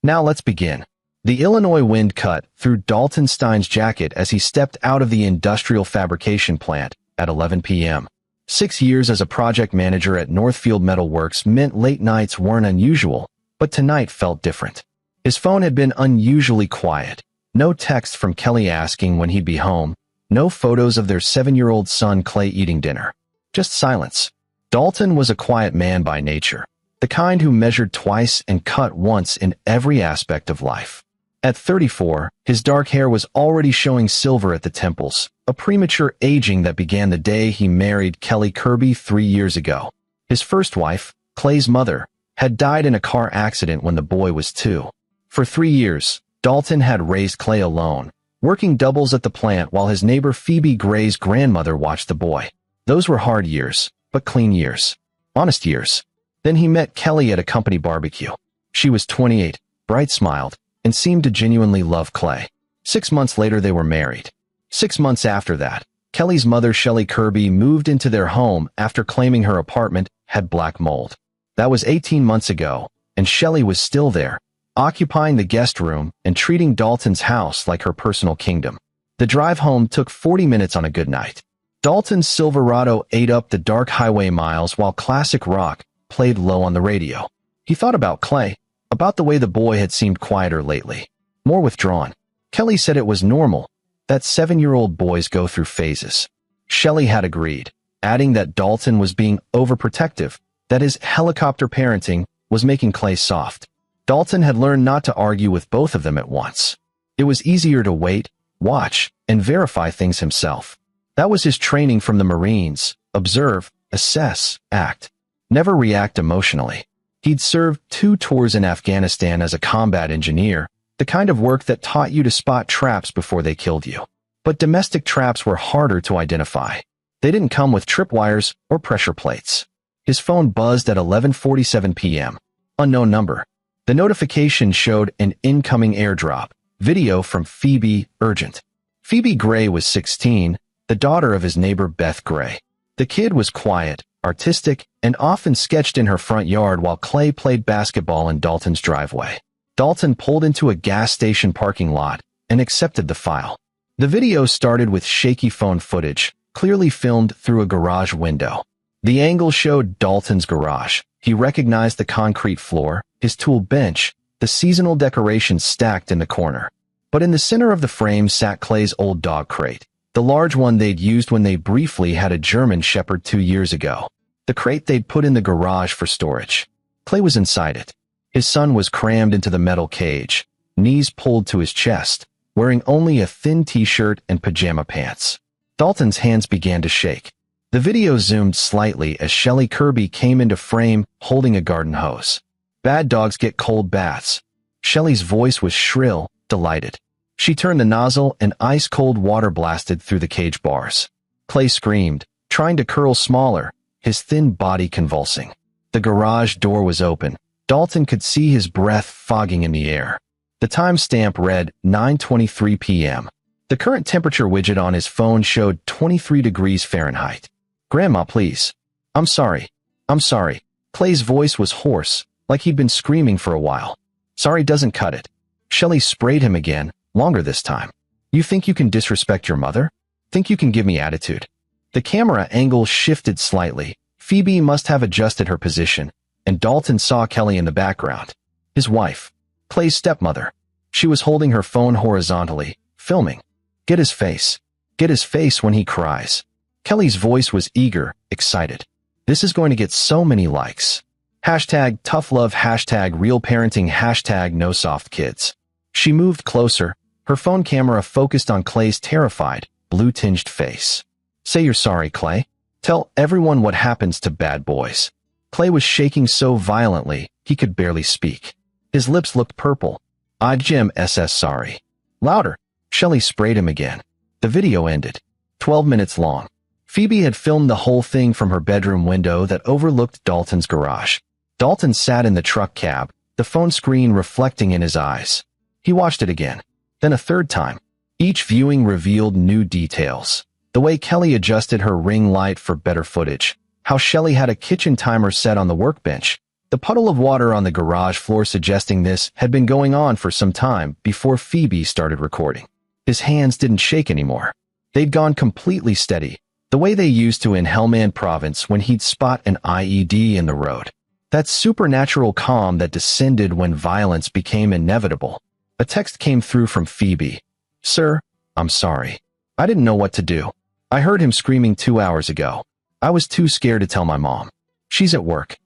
Now let's begin. The Illinois wind cut through Dalton Stein's jacket as he stepped out of the industrial fabrication plant at 11 p.m. 6 years as a project manager at Northfield Metal Works meant late nights weren't unusual, but tonight felt different. His phone had been unusually quiet. No text from Kelly asking when he'd be home. No photos of their 7-year-old son Clay eating dinner. Just silence. Dalton was a quiet man by nature, the kind who measured twice and cut once in every aspect of life. At 34, his dark hair was already showing silver at the temples, a premature aging that began the day he married Kelly Kirby 3 years ago. His first wife, Clay's mother, had died in a car accident when the boy was 2. For 3 years, Dalton had raised Clay alone, working doubles at the plant while his neighbor Phoebe Gray's grandmother watched the boy. Those were hard years, but clean years. Honest years. Then he met Kelly at a company barbecue. She was 28, bright-smiled, and seemed to genuinely love Clay. 6 months later they were married. 6 months after that, Kelly's mother Shelley Kirby moved into their home after claiming her apartment had black mold. That was 18 months ago, and Shelley was still there, occupying the guest room and treating Dalton's house like her personal kingdom. The drive home took 40 minutes on a good night. Dalton's Silverado ate up the dark highway miles while classic rock played low on the radio. He thought about Clay, about the way the boy had seemed quieter lately, more withdrawn. Kelly said it was normal, that 7-year-old boys go through phases. Shelley had agreed, adding that Dalton was being overprotective, that his helicopter parenting was making Clay soft. Dalton had learned not to argue with both of them at once. It was easier to wait, watch, and verify things himself. That was his training from the Marines: observe, assess, act. Never react emotionally. He'd served 2 tours in Afghanistan as a combat engineer, the kind of work that taught you to spot traps before they killed you. But domestic traps were harder to identify. They didn't come with tripwires or pressure plates. His phone buzzed at 11:47 p.m. Unknown number. The notification showed an incoming airdrop. Video from Phoebe, urgent. Phoebe Gray was 16, the daughter of his neighbor Beth Gray. The kid was quiet, artistic, and often sketched in her front yard while Clay played basketball in Dalton's driveway. Dalton pulled into a gas station parking lot and accepted the file. The video started with shaky phone footage, clearly filmed through a garage window. The angle showed Dalton's garage. He recognized the concrete floor, his tool bench, the seasonal decorations stacked in the corner. But in the center of the frame sat Clay's old dog crate, the large one they'd used when they briefly had a German Shepherd 2 years ago. The crate they'd put in the garage for storage. Clay was inside it. His son was crammed into the metal cage, knees pulled to his chest, wearing only a thin t-shirt and pajama pants. Dalton's hands began to shake. The video zoomed slightly as Shelley Kirby came into frame holding a garden hose. Bad dogs get cold baths. Shelley's voice was shrill, delighted. She turned the nozzle and ice-cold water blasted through the cage bars. Clay screamed, trying to curl smaller, his thin body convulsing. The garage door was open. Dalton could see his breath fogging in the air. The timestamp read 9:23 p.m. The current temperature widget on his phone showed 23 degrees Fahrenheit. "Grandma, please. I'm sorry. I'm sorry." Clay's voice was hoarse, like he'd been screaming for a while. "Sorry doesn't cut it." Shelley sprayed him again, longer this time. "You think you can disrespect your mother? Think you can give me attitude?" The camera angle shifted slightly. Phoebe must have adjusted her position, and Dalton saw Kelly in the background. His wife. Clay's stepmother. She was holding her phone horizontally, filming. Get his face. Get his face when he cries. Kelly's voice was eager, excited. This is going to get so many likes. Hashtag tough love, hashtag real parenting, hashtag no soft kids. She moved closer, her phone camera focused on Clay's terrified, blue-tinged face. "Say you're sorry, Clay. Tell everyone what happens to bad boys." Clay was shaking so violently, he could barely speak. His lips looked purple. "I'd Jim SS sorry." Louder. Shelley sprayed him again. The video ended. 12 minutes long. Phoebe had filmed the whole thing from her bedroom window that overlooked Dalton's garage. Dalton sat in the truck cab, the phone screen reflecting in his eyes. He watched it again, then a third time. Each viewing revealed new details. The way Kelly adjusted her ring light for better footage, how Shelley had a kitchen timer set on the workbench, The puddle of water on the garage floor suggesting this had been going on for some time before Phoebe started recording. His hands didn't shake anymore. They'd gone completely steady, the way they used to in Helmand Province when he'd spot an IED in the road. That supernatural calm that descended when violence became inevitable. A text came through from Phoebe. "Sir, I'm sorry. I didn't know what to do. I heard him screaming 2 hours ago. I was too scared to tell my mom. She's at work.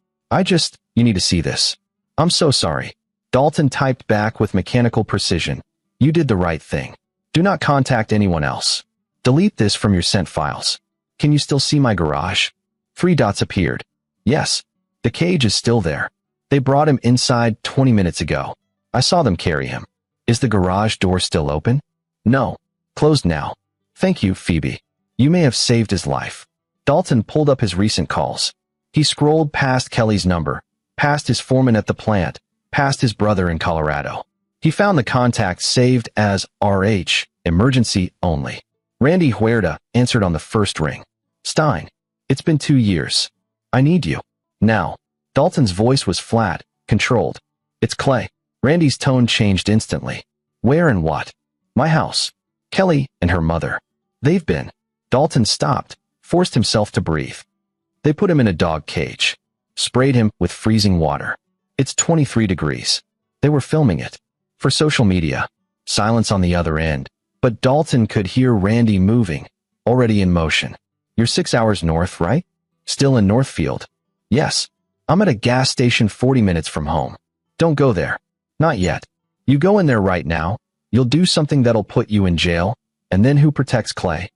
You need to see this. I'm so sorry." Dalton typed back with mechanical precision. "You did the right thing. Do not contact anyone else. Delete this from your sent files. Can you still see my garage?" 3 dots appeared. "Yes. The cage is still there. They brought him inside 20 minutes ago. I saw them carry him. Is the garage door still open?" "No. Closed now. Thank you, Phoebe. You may have saved his life." Dalton pulled up his recent calls. He scrolled past Kelly's number, past his foreman at the plant, past his brother in Colorado. He found the contact saved as RH, emergency only. Randy Huerta answered on the first ring. "Stein, it's been 2 years. I need you. Now." Dalton's voice was flat, controlled. "It's Clay." Randy's tone changed instantly. "Where and what?" "My house. Kelly and her mother. They've been." Dalton stopped, forced himself to breathe. "They put him in a dog cage. Sprayed him with freezing water. It's 23 degrees. They were filming it. For social media." Silence on the other end, but Dalton could hear Randy moving, already in motion. "You're 6 hours north, right? Still in Northfield?" "Yes. I'm at a gas station 40 minutes from home." "Don't go there. Not yet. You go in there right now, you'll do something that'll put you in jail, and then who protects Clay?"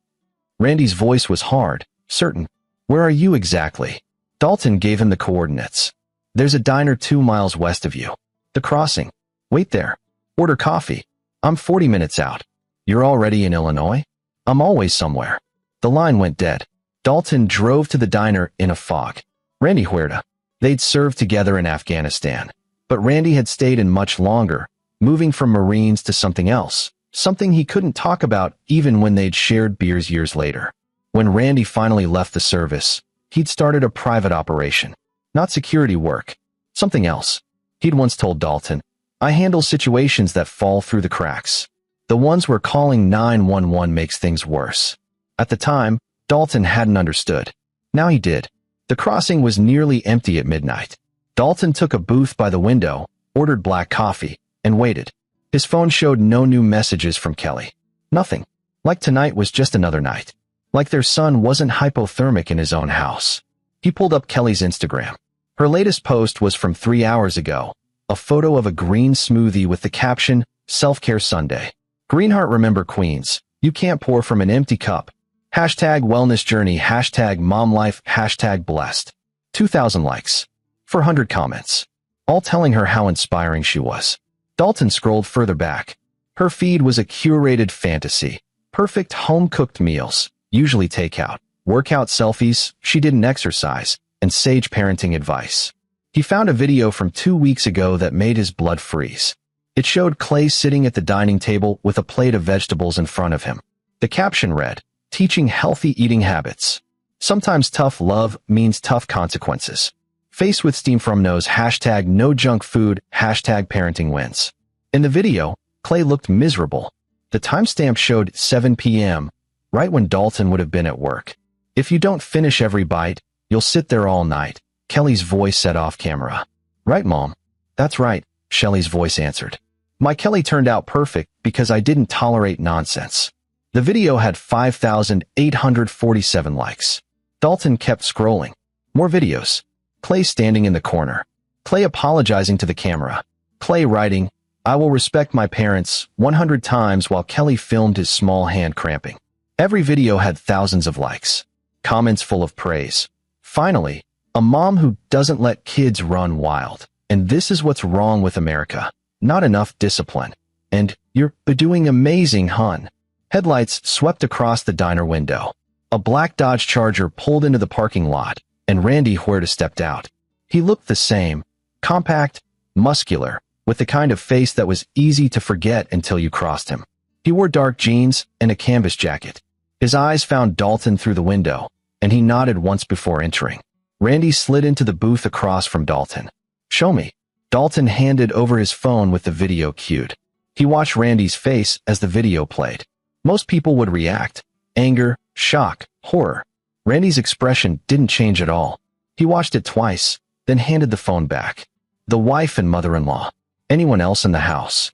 Randy's voice was hard, certain. "Where are you exactly?" Dalton gave him the coordinates. "There's a diner 2 miles west of you. The crossing. Wait there. Order coffee. I'm 40 minutes out." "You're already in Illinois?" "I'm always somewhere." The line went dead. Dalton drove to the diner in a fog. Randy Huerta. They'd served together in Afghanistan. But Randy had stayed in much longer, moving from Marines to something else, something he couldn't talk about even when they'd shared beers years later. When Randy finally left the service, he'd started a private operation. Not security work. Something else. He'd once told Dalton, "I handle situations that fall through the cracks. The ones where calling 911 makes things worse." At the time, Dalton hadn't understood. Now he did. The crossing was nearly empty at midnight. Dalton took a booth by the window, ordered black coffee, and waited. His phone showed no new messages from Kelly. Nothing. Like tonight was just another night. Like their son wasn't hypothermic in his own house. He pulled up Kelly's Instagram. Her latest post was from 3 hours ago, a photo of a green smoothie with the caption, "Self-Care Sunday." Greenheart remember Queens. You can't pour from an empty cup. Hashtag wellness journey, hashtag mom life, hashtag blessed. 2,000 likes. 400 comments. All telling her how inspiring she was. Dalton scrolled further back. Her feed was a curated fantasy. Perfect home-cooked meals, usually takeout, workout selfies, she didn't exercise, and sage parenting advice. He found a video from 2 weeks ago that made his blood freeze. It showed Clay sitting at the dining table with a plate of vegetables in front of him. The caption read, "Teaching healthy eating habits. Sometimes tough love means tough consequences. Face with steam from nose, hashtag no junk food, hashtag parenting wins." In the video, Clay looked miserable. The timestamp showed 7 p.m., right when Dalton would have been at work. "If you don't finish every bite, you'll sit there all night," Kelly's voice said off camera. "Right, Mom?" "That's right," Shelley's voice answered. "My Kelly turned out perfect because I didn't tolerate nonsense." The video had 5,847 likes. Dalton kept scrolling. More videos. Clay standing in the corner. Clay apologizing to the camera. Clay writing, "I will respect my parents," 100 times while Kelly filmed his small hand cramping. Every video had thousands of likes. Comments full of praise. Finally, a mom who doesn't let kids run wild. And this is what's wrong with America. Not enough discipline. And, "You're doing amazing, hon." Headlights swept across the diner window. A black Dodge Charger pulled into the parking lot, and Randy Huerta stepped out. He looked the same. Compact, muscular, with the kind of face that was easy to forget until you crossed him. He wore dark jeans and a canvas jacket. His eyes found Dalton through the window, and he nodded once before entering. Randy slid into the booth across from Dalton. Show me. Dalton handed over his phone with the video cued. He watched Randy's face as the video played. Most people would react. Anger, shock, horror. Randy's expression didn't change at all. He watched it twice, then handed the phone back. The wife and mother-in-law. Anyone else in the house?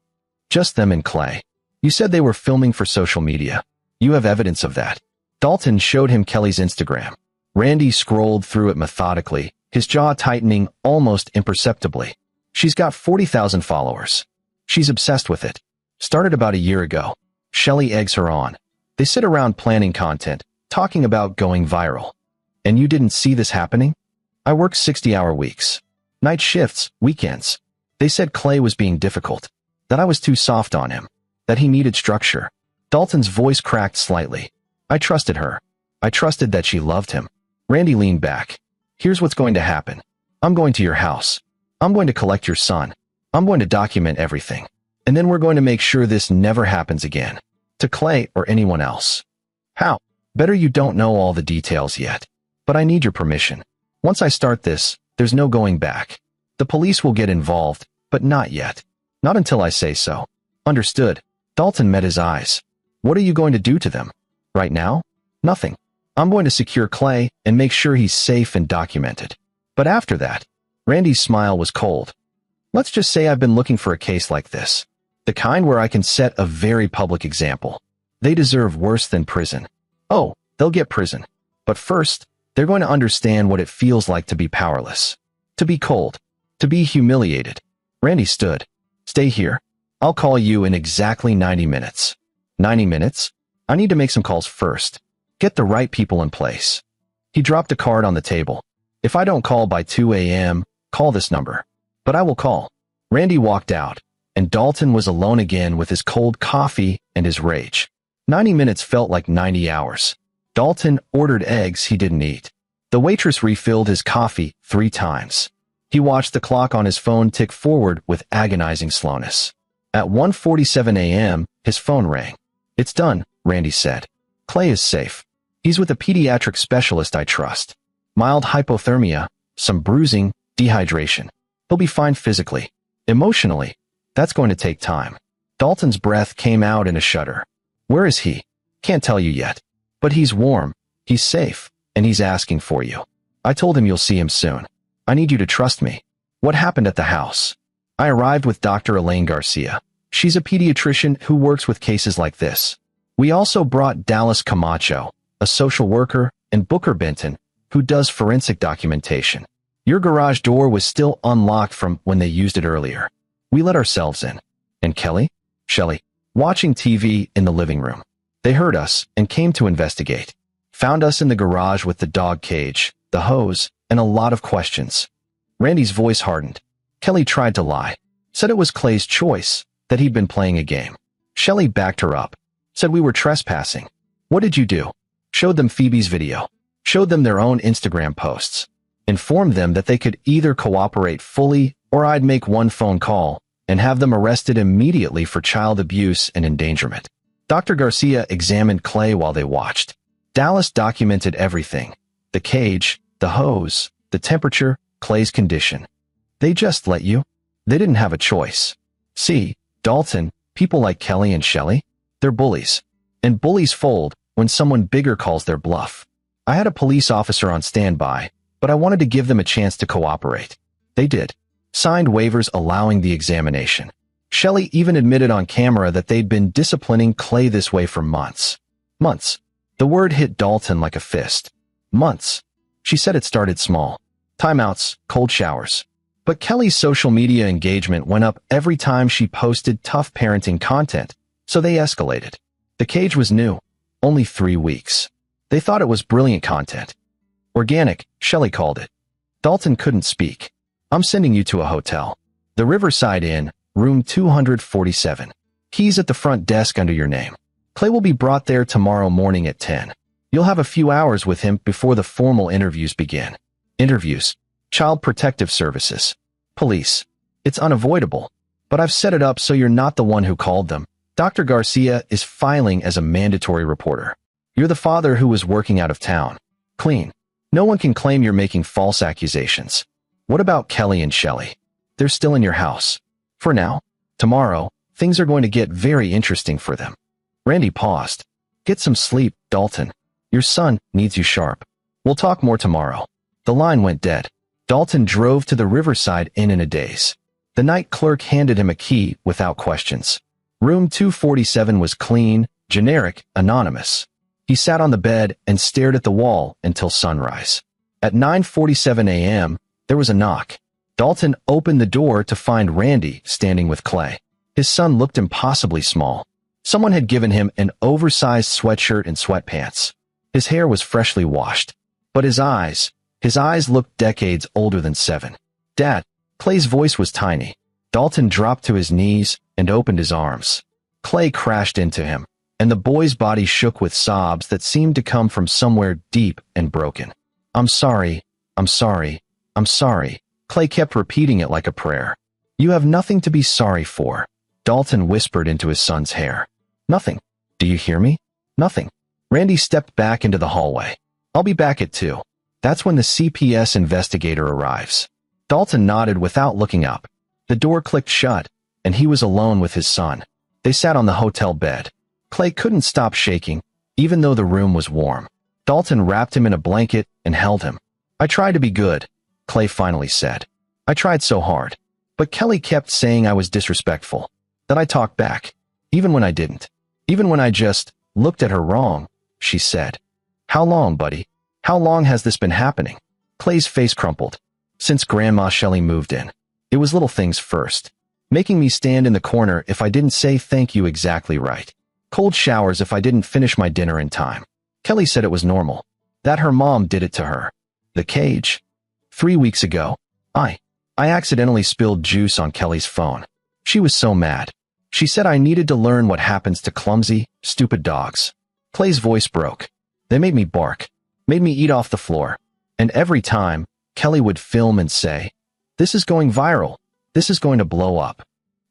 Just them and Clay. You said they were filming for social media. You have evidence of that. Dalton showed him Kelly's Instagram. Randy scrolled through it methodically, his jaw tightening almost imperceptibly. She's got 40,000 followers. She's obsessed with it. Started about a year ago. Shelley eggs her on. They sit around planning content, talking about going viral. And you didn't see this happening? I work 60-hour weeks. Night shifts, weekends. They said Clay was being difficult. That I was too soft on him. That he needed structure. Dalton's voice cracked slightly. I trusted her. I trusted that she loved him. Randy leaned back. Here's what's going to happen. I'm going to your house. I'm going to collect your son. I'm going to document everything. And then we're going to make sure this never happens again. To Clay or anyone else. How? Better you don't know all the details yet. But I need your permission. Once I start this, there's no going back. The police will get involved, but not yet. Not until I say so. Understood. Dalton met his eyes. What are you going to do to them? Right now? Nothing. I'm going to secure Clay and make sure he's safe and documented. But after that, Randy's smile was cold. Let's just say I've been looking for a case like this. The kind where I can set a very public example. They deserve worse than prison. Oh, they'll get prison. But first, they're going to understand what it feels like to be powerless. To be cold. To be humiliated. Randy stood. Stay here. I'll call you in exactly 90 minutes. 90 minutes? I need to make some calls first. Get the right people in place. He dropped a card on the table. If I don't call by 2 a.m., call this number. But I will call. Randy walked out, and Dalton was alone again with his cold coffee and his rage. 90 minutes felt like 90 hours. Dalton ordered eggs he didn't eat. The waitress refilled his coffee 3 times. He watched the clock on his phone tick forward with agonizing slowness. At 1:47 a.m., his phone rang. It's done, Randy said. Clay is safe. He's with a pediatric specialist I trust. Mild hypothermia, some bruising, dehydration. He'll be fine physically. Emotionally, that's going to take time. Dalton's breath came out in a shudder. Where is he? Can't tell you yet. But he's warm, he's safe, and he's asking for you. I told him you'll see him soon. I need you to trust me. What happened at the house? I arrived with Dr. Elaine Garcia. She's a pediatrician who works with cases like this. We also brought Dallas Camacho, a social worker, and Booker Benton, who does forensic documentation. Your garage door was still unlocked from when they used it earlier. We let ourselves in. And Kelly? Shelley, watching TV in the living room. They heard us and came to investigate. Found us in the garage with the dog cage, the hose, and a lot of questions. Randy's voice hardened. Kelly tried to lie. Said it was Clay's choice, that he'd been playing a game. Shelley backed her up. Said we were trespassing. What did you do? Showed them Phoebe's video. Showed them their own Instagram posts. Informed them that they could either cooperate fully or I'd make one phone call and have them arrested immediately for child abuse and endangerment. Dr. Garcia examined Clay while they watched. Dallas documented everything. The cage, the hose, the temperature, Clay's condition. They just let you? They didn't have a choice. See, Dalton, people like Kelly and Shelley, they're bullies. And bullies fold when someone bigger calls their bluff. I had a police officer on standby, but I wanted to give them a chance to cooperate. They did. Signed waivers allowing the examination. Shelley even admitted on camera that they'd been disciplining Clay this way for months. Months. The word hit Dalton like a fist. Months. She said it started small. Timeouts, cold showers. But Kelly's social media engagement went up every time she posted tough parenting content, so they escalated. The cage was new. Only 3 weeks. They thought it was brilliant content. Organic, Shelley called it. Dalton couldn't speak. I'm sending you to a hotel. The Riverside Inn, room 247. Keys at the front desk under your name. Clay will be brought there tomorrow morning at 10. You'll have a few hours with him before the formal interviews begin. Interviews. Child Protective Services. Police. It's unavoidable. But I've set it up so you're not the one who called them. Dr. Garcia is filing as a mandatory reporter. You're the father who was working out of town. Clean. No one can claim you're making false accusations. What about Kelly and Shelley? They're still in your house. For now. Tomorrow, things are going to get very interesting for them. Randy paused. Get some sleep, Dalton. Your son needs you sharp. We'll talk more tomorrow. The line went dead. Dalton drove to the Riverside Inn in a daze. The night clerk handed him a key without questions. Room 247 was clean, generic, anonymous. He sat on the bed and stared at the wall until sunrise. At 9:47 a.m., there was a knock. Dalton opened the door to find Randy standing with Clay. His son looked impossibly small. Someone had given him an oversized sweatshirt and sweatpants. His hair was freshly washed. But his eyes looked decades older than 7. Dad. Clay's voice was tiny. Dalton dropped to his knees and opened his arms. Clay crashed into him, and the boy's body shook with sobs that seemed to come from somewhere deep and broken. I'm sorry, I'm sorry, I'm sorry. Clay kept repeating it like a prayer. You have nothing to be sorry for, Dalton whispered into his son's hair. Nothing. Do you hear me? Nothing. Randy stepped back into the hallway. I'll be back at 2. That's when the CPS investigator arrives. Dalton nodded without looking up. The door clicked shut, and he was alone with his son. They sat on the hotel bed. Clay couldn't stop shaking, even though the room was warm. Dalton wrapped him in a blanket and held him. I tried to be good, Clay finally said. I tried so hard. But Kelly kept saying I was disrespectful, that I talked back, even when I didn't. Even when I just looked at her wrong, she said. How long, buddy? How long has this been happening? Clay's face crumpled. Since Grandma Shelley moved in. It was little things first. Making me stand in the corner if I didn't say thank you exactly right. Cold showers if I didn't finish my dinner in time. Kelly said it was normal. That her mom did it to her. The cage. 3 weeks ago, I accidentally spilled juice on Kelly's phone. She was so mad. She said I needed to learn what happens to clumsy, stupid dogs. Clay's voice broke. They made me bark. Made me eat off the floor. And every time, Kelly would film and say, this is going viral. This is going to blow up.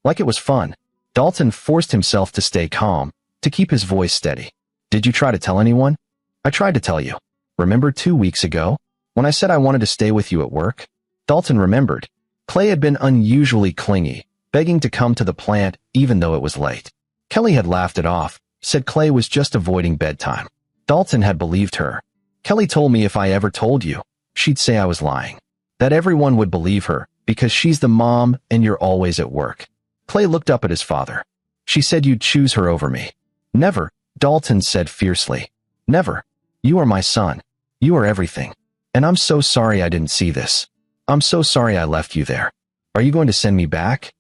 Like it was fun. Dalton forced himself to stay calm, to keep his voice steady. Did you try to tell anyone? I tried to tell you. Remember 2 weeks ago, when I said I wanted to stay with you at work? Dalton remembered. Clay had been unusually clingy, begging to come to the plant even though it was late. Kelly had laughed it off, said Clay was just avoiding bedtime. Dalton had believed her. Kelly told me if I ever told you, she'd say I was lying. That everyone would believe her, because she's the mom and you're always at work. Clay looked up at his father. She said you'd choose her over me. Never, Dalton said fiercely. Never. You are my son. You are everything. And I'm so sorry I didn't see this. I'm so sorry I left you there. Are you going to send me back?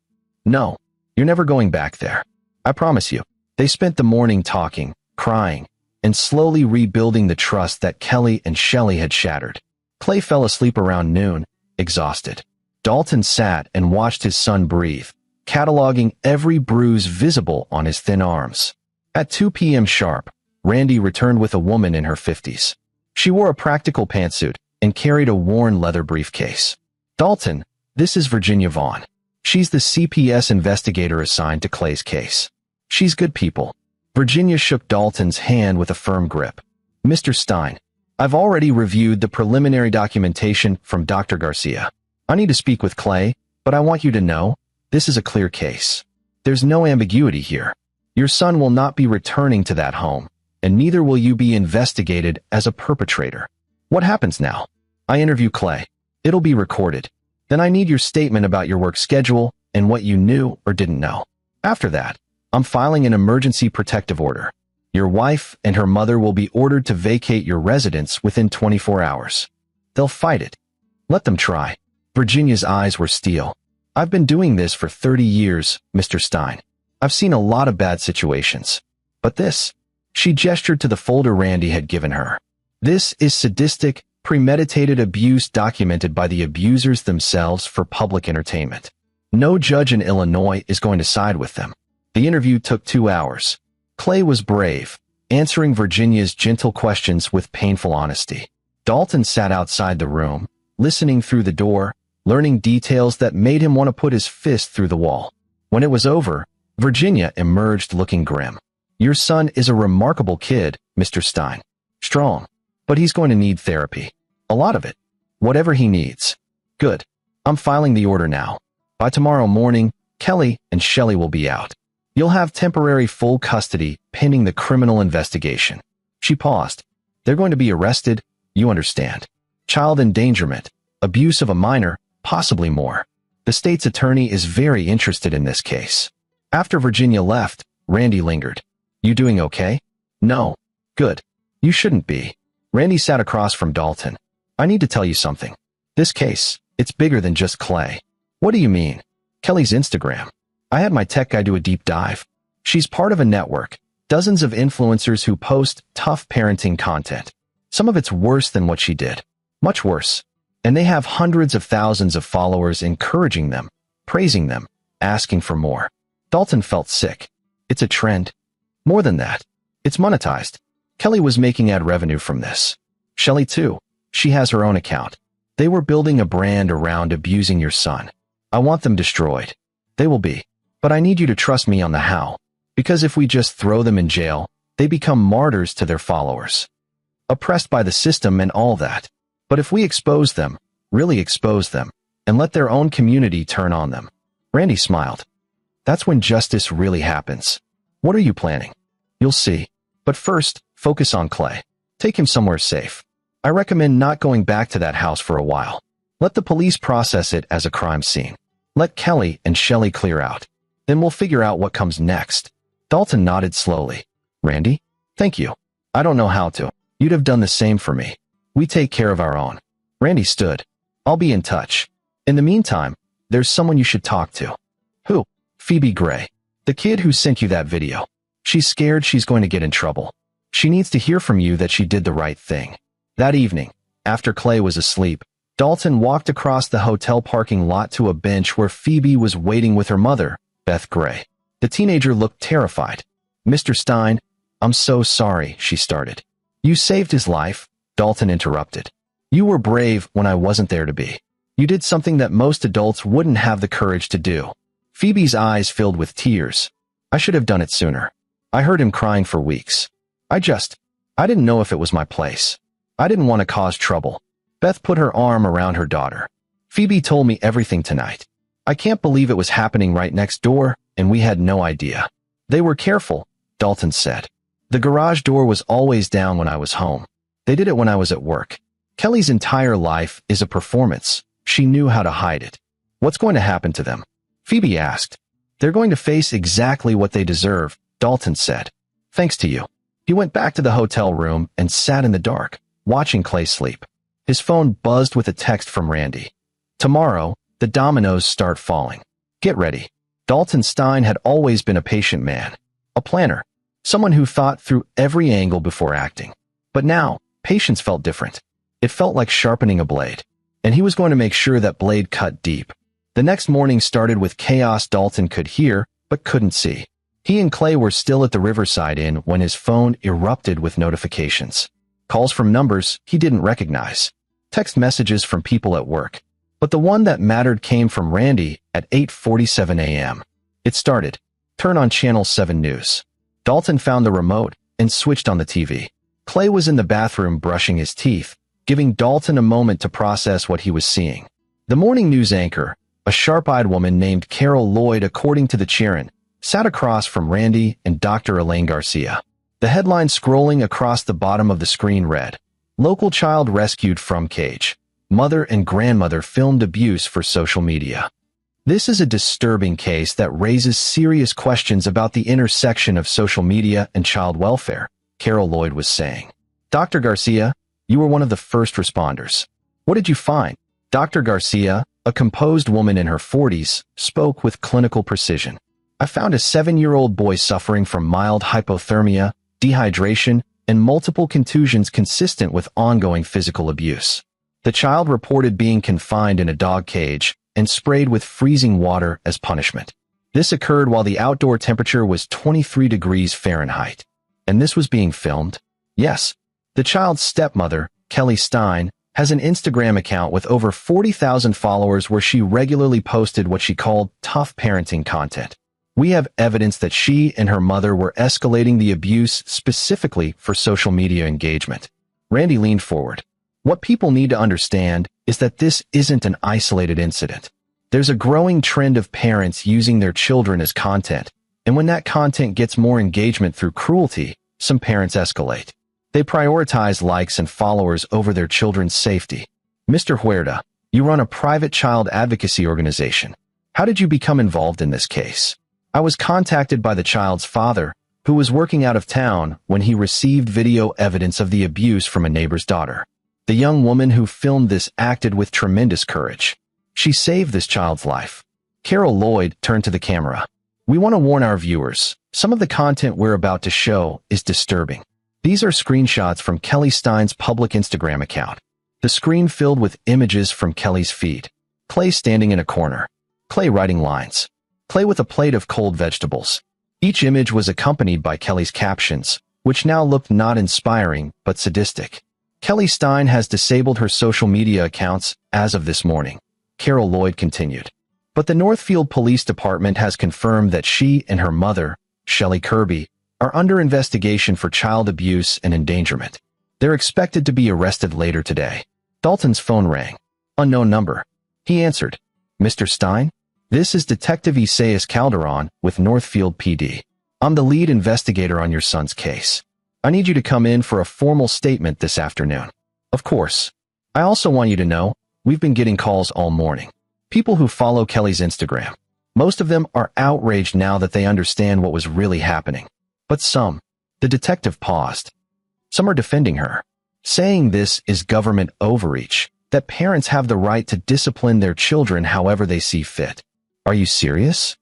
No, you're never going back there. I promise you. They spent the morning talking, crying, and slowly rebuilding the trust that Kelly and Shelley had shattered. Clay fell asleep around noon, exhausted. Dalton sat and watched his son breathe, cataloging every bruise visible on his thin arms. At 2 p.m. sharp, Randy returned with a woman in her 50s. She wore a practical pantsuit and carried a worn leather briefcase. Dalton, this is Virginia Vaughn. She's the CPS investigator assigned to Clay's case. She's good people. Virginia shook Dalton's hand with a firm grip. Mr. Stein, I've already reviewed the preliminary documentation from Dr. Garcia. I need to speak with Clay, but I want you to know, this is a clear case. There's no ambiguity here. Your son will not be returning to that home, and neither will you be investigated as a perpetrator. What happens now? I interview Clay. It'll be recorded. Then I need your statement about your work schedule and what you knew or didn't know. After that, I'm filing an emergency protective order. Your wife and her mother will be ordered to vacate your residence within 24 hours. They'll fight it. Let them try. Virginia's eyes were steel. I've been doing this for 30 years, Mr. Stein. I've seen a lot of bad situations. But this, she gestured to the folder Randy had given her. This is sadistic, premeditated abuse documented by the abusers themselves for public entertainment. No judge in Illinois is going to side with them. The interview took 2 hours. Clay was brave, answering Virginia's gentle questions with painful honesty. Dalton sat outside the room, listening through the door, learning details that made him want to put his fist through the wall. When it was over, Virginia emerged looking grim. Your son is a remarkable kid, Mr. Stein. Strong. But he's going to need therapy. A lot of it. Whatever he needs. Good. I'm filing the order now. By tomorrow morning, Kelly and Shelley will be out. You'll have temporary full custody pending the criminal investigation. She paused. They're going to be arrested, you understand. Child endangerment, abuse of a minor, possibly more. The state's attorney is very interested in this case. After Virginia left, Randy lingered. You doing okay? No. Good. You shouldn't be. Randy sat across from Dalton. I need to tell you something. This case, it's bigger than just Clay. What do you mean? Kelly's Instagram. I had my tech guy do a deep dive. She's part of a network, dozens of influencers who post tough parenting content. Some of it's worse than what she did. Much worse. And they have hundreds of thousands of followers encouraging them, praising them, asking for more. Dalton felt sick. It's a trend. More than that. It's monetized. Kelly was making ad revenue from this. Shelley too. She has her own account. They were building a brand around abusing your son. I want them destroyed. They will be. But I need you to trust me on the how. Because if we just throw them in jail, they become martyrs to their followers. Oppressed by the system and all that. But if we expose them, really expose them, and let their own community turn on them. Randy smiled. That's when justice really happens. What are you planning? You'll see. But first, focus on Clay. Take him somewhere safe. I recommend not going back to that house for a while. Let the police process it as a crime scene. Let Kelly and Shelley clear out. Then we'll figure out what comes next. Dalton nodded slowly. Randy? Thank you. I don't know how to. You'd have done the same for me. We take care of our own. Randy stood. I'll be in touch. In the meantime, there's someone you should talk to. Who? Phoebe Gray. The kid who sent you that video. She's scared she's going to get in trouble. She needs to hear from you that she did the right thing. That evening, after Clay was asleep, Dalton walked across the hotel parking lot to a bench where Phoebe was waiting with her mother, Beth Gray. The teenager looked terrified. Mr. Stein, I'm so sorry, she started. You saved his life, Dalton interrupted. You were brave when I wasn't there to be. You did something that most adults wouldn't have the courage to do. Phoebe's eyes filled with tears. I should have done it sooner. I heard him crying for weeks. I didn't know if it was my place. I didn't want to cause trouble. Beth put her arm around her daughter. Phoebe told me everything tonight. I can't believe it was happening right next door, and we had no idea. They were careful, Dalton said. The garage door was always down when I was home. They did it when I was at work. Kelly's entire life is a performance. She knew how to hide it. What's going to happen to them? Phoebe asked. They're going to face exactly what they deserve, Dalton said. Thanks to you. He went back to the hotel room and sat in the dark, watching Clay sleep. His phone buzzed with a text from Randy. Tomorrow, the dominoes start falling. Get ready. Dalton Stein had always been a patient man. A planner. Someone who thought through every angle before acting. But now, patience felt different. It felt like sharpening a blade. And he was going to make sure that blade cut deep. The next morning started with chaos Dalton could hear, but couldn't see. He and Clay were still at the Riverside Inn when his phone erupted with notifications. Calls from numbers he didn't recognize. Text messages from people at work. But the one that mattered came from Randy at 8:47 a.m. It started. Turn on Channel 7 News. Dalton found the remote and switched on the TV. Clay was in the bathroom brushing his teeth, giving Dalton a moment to process what he was seeing. The morning news anchor, a sharp-eyed woman named Carol Lloyd, according to the Cherin, sat across from Randy and Dr. Elaine Garcia. The headline scrolling across the bottom of the screen read, Local child rescued from cage. Mother and grandmother filmed abuse for social media. This is a disturbing case that raises serious questions about the intersection of social media and child welfare, Carol Lloyd was saying. Dr. Garcia, you were one of the first responders. What did you find? Dr. Garcia, a composed woman in her 40s, spoke with clinical precision. I found a 7-year-old boy suffering from mild hypothermia, dehydration, and multiple contusions consistent with ongoing physical abuse. The child reported being confined in a dog cage and sprayed with freezing water as punishment. This occurred while the outdoor temperature was 23 degrees Fahrenheit. And this was being filmed? Yes. The child's stepmother, Kelly Stein, has an Instagram account with over 40,000 followers where she regularly posted what she called tough parenting content. We have evidence that she and her mother were escalating the abuse specifically for social media engagement. Randy leaned forward. What people need to understand is that this isn't an isolated incident. There's a growing trend of parents using their children as content, and when that content gets more engagement through cruelty, some parents escalate. They prioritize likes and followers over their children's safety. Mr. Huerta, you run a private child advocacy organization. How did you become involved in this case? I was contacted by the child's father, who was working out of town when he received video evidence of the abuse from a neighbor's daughter. The young woman who filmed this acted with tremendous courage. She saved this child's life. Carol Lloyd turned to the camera. We want to warn our viewers. Some of the content we're about to show is disturbing. These are screenshots from Kelly Stein's public Instagram account. The screen filled with images from Kelly's feed. Clay standing in a corner. Clay writing lines. Clay with a plate of cold vegetables. Each image was accompanied by Kelly's captions, which now looked not inspiring, but sadistic. Kelly Stein has disabled her social media accounts as of this morning. Carol Lloyd continued. But the Northfield Police Department has confirmed that she and her mother, Shelley Kirby, are under investigation for child abuse and endangerment. They're expected to be arrested later today. Dalton's phone rang. Unknown number. He answered. Mr. Stein? This is Detective Isaias Calderon with Northfield PD. I'm the lead investigator on your son's case. I need you to come in for a formal statement this afternoon. Of course. I also want you to know, we've been getting calls all morning. People who follow Kelly's Instagram. Most of them are outraged now that they understand what was really happening. But some, the detective paused. Some are defending her, saying this is government overreach, that parents have the right to discipline their children however they see fit. Are you serious?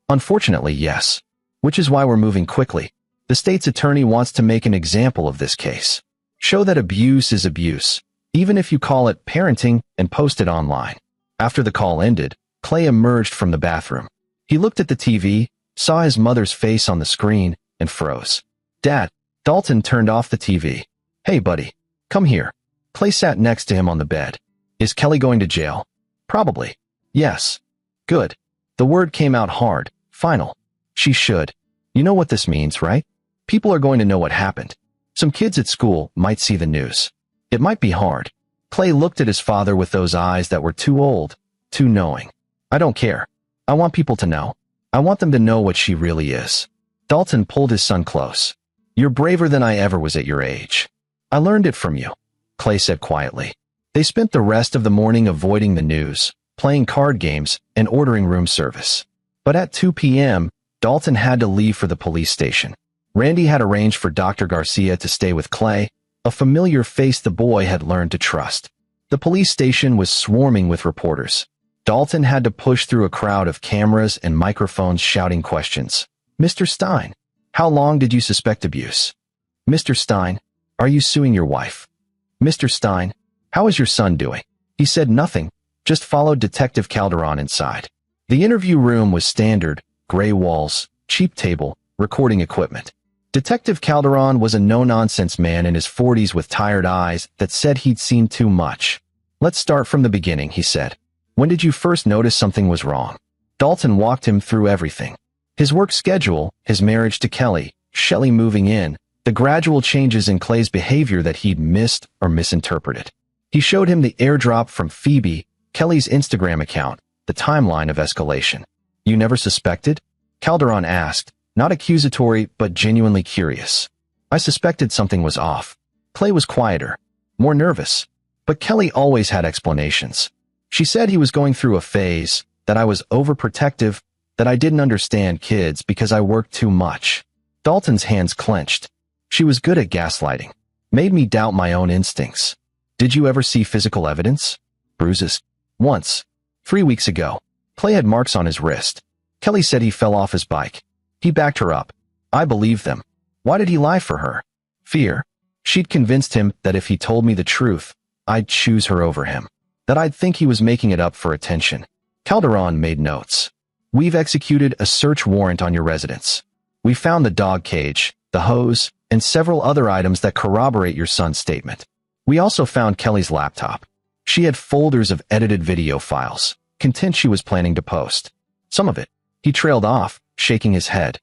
Unfortunately, yes. Which is why we're moving quickly. The state's attorney wants to make an example of this case. Show that abuse is abuse, even if you call it parenting, and post it online. After the call ended, Clay emerged from the bathroom. He looked at the TV, saw his mother's face on the screen, and froze. Dad. Dalton turned off the TV. Hey, buddy. Come here. Clay sat next to him on the bed. Is Kelly going to jail? Probably. Yes. Good. The word came out hard, final. She should. You know what this means, right? People are going to know what happened. Some kids at school might see the news. It might be hard. Clay looked at his father with those eyes that were too old, too knowing. I don't care. I want people to know. I want them to know what she really is. Dalton pulled his son close. You're braver than I ever was at your age. I learned it from you, Clay said quietly. They spent the rest of the morning avoiding the news, playing card games, and ordering room service. But at 2 p.m., Dalton had to leave for the police station. Randy had arranged for Dr. Garcia to stay with Clay, a familiar face the boy had learned to trust. The police station was swarming with reporters. Dalton had to push through a crowd of cameras and microphones shouting questions. Mr. Stein, how long did you suspect abuse? Mr. Stein, are you suing your wife? Mr. Stein, how is your son doing? He said nothing, just followed Detective Calderon inside. The interview room was standard, gray walls, cheap table, recording equipment. Detective Calderon was a no-nonsense man in his 40s with tired eyes that said he'd seen too much. Let's start from the beginning, he said. When did you first notice something was wrong? Dalton walked him through everything. His work schedule, his marriage to Kelly, Shelley moving in, the gradual changes in Clay's behavior that he'd missed or misinterpreted. He showed him the airdrop from Phoebe, Kelly's Instagram account, the timeline of escalation. You never suspected? Calderon asked, not accusatory but genuinely curious. I suspected something was off. Clay was quieter, more nervous. But Kelly always had explanations. She said he was going through a phase, that I was overprotective, that I didn't understand kids because I worked too much. Dalton's hands clenched. She was good at gaslighting. Made me doubt my own instincts. Did you ever see physical evidence? Bruises? Once. 3 weeks ago. Clay had marks on his wrist. Kelly said he fell off his bike. He backed her up. I believed them. Why did he lie for her? Fear. She'd convinced him that if he told me the truth, I'd choose her over him. That I'd think he was making it up for attention. Calderon made notes. We've executed a search warrant on your residence. We found the dog cage, the hose, and several other items that corroborate your son's statement. We also found Kelly's laptop. She had folders of edited video files, content she was planning to post. Some of it, he trailed off, shaking his head.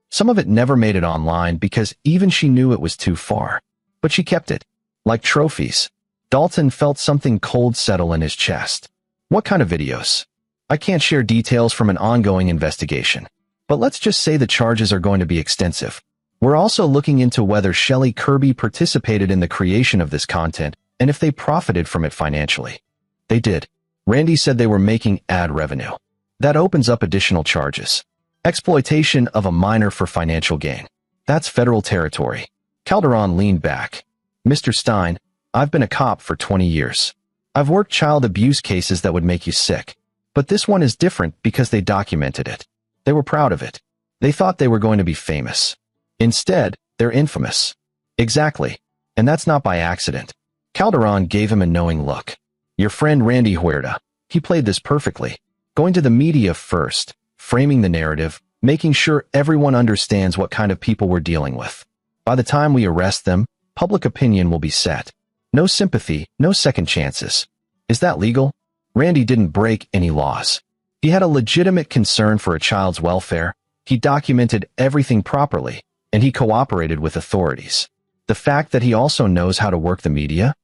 Some of it never made it online because even she knew it was too far. But she kept it. Like trophies. Dalton felt something cold settle in his chest. What kind of videos? I can't share details from an ongoing investigation. But let's just say the charges are going to be extensive. We're also looking into whether Shelley Kirby participated in the creation of this content and if they profited from it financially. They did. Randy said they were making ad revenue. That opens up additional charges. Exploitation of a minor for financial gain. That's federal territory. Calderon leaned back. Mr. Stein, I've been a cop for 20 years. I've worked child abuse cases that would make you sick. But this one is different because they documented it. They were proud of it. They thought they were going to be famous. Instead, they're infamous. Exactly. And that's not by accident. Calderon gave him a knowing look. Your friend Randy Huerta. He played this perfectly. Going to the media first, framing the narrative, making sure everyone understands what kind of people we're dealing with. By the time we arrest them, public opinion will be set. No sympathy, no second chances. Is that legal? Randy didn't break any laws. He had a legitimate concern for a child's welfare. He documented everything properly, and he cooperated with authorities. The fact that he also knows how to work the media?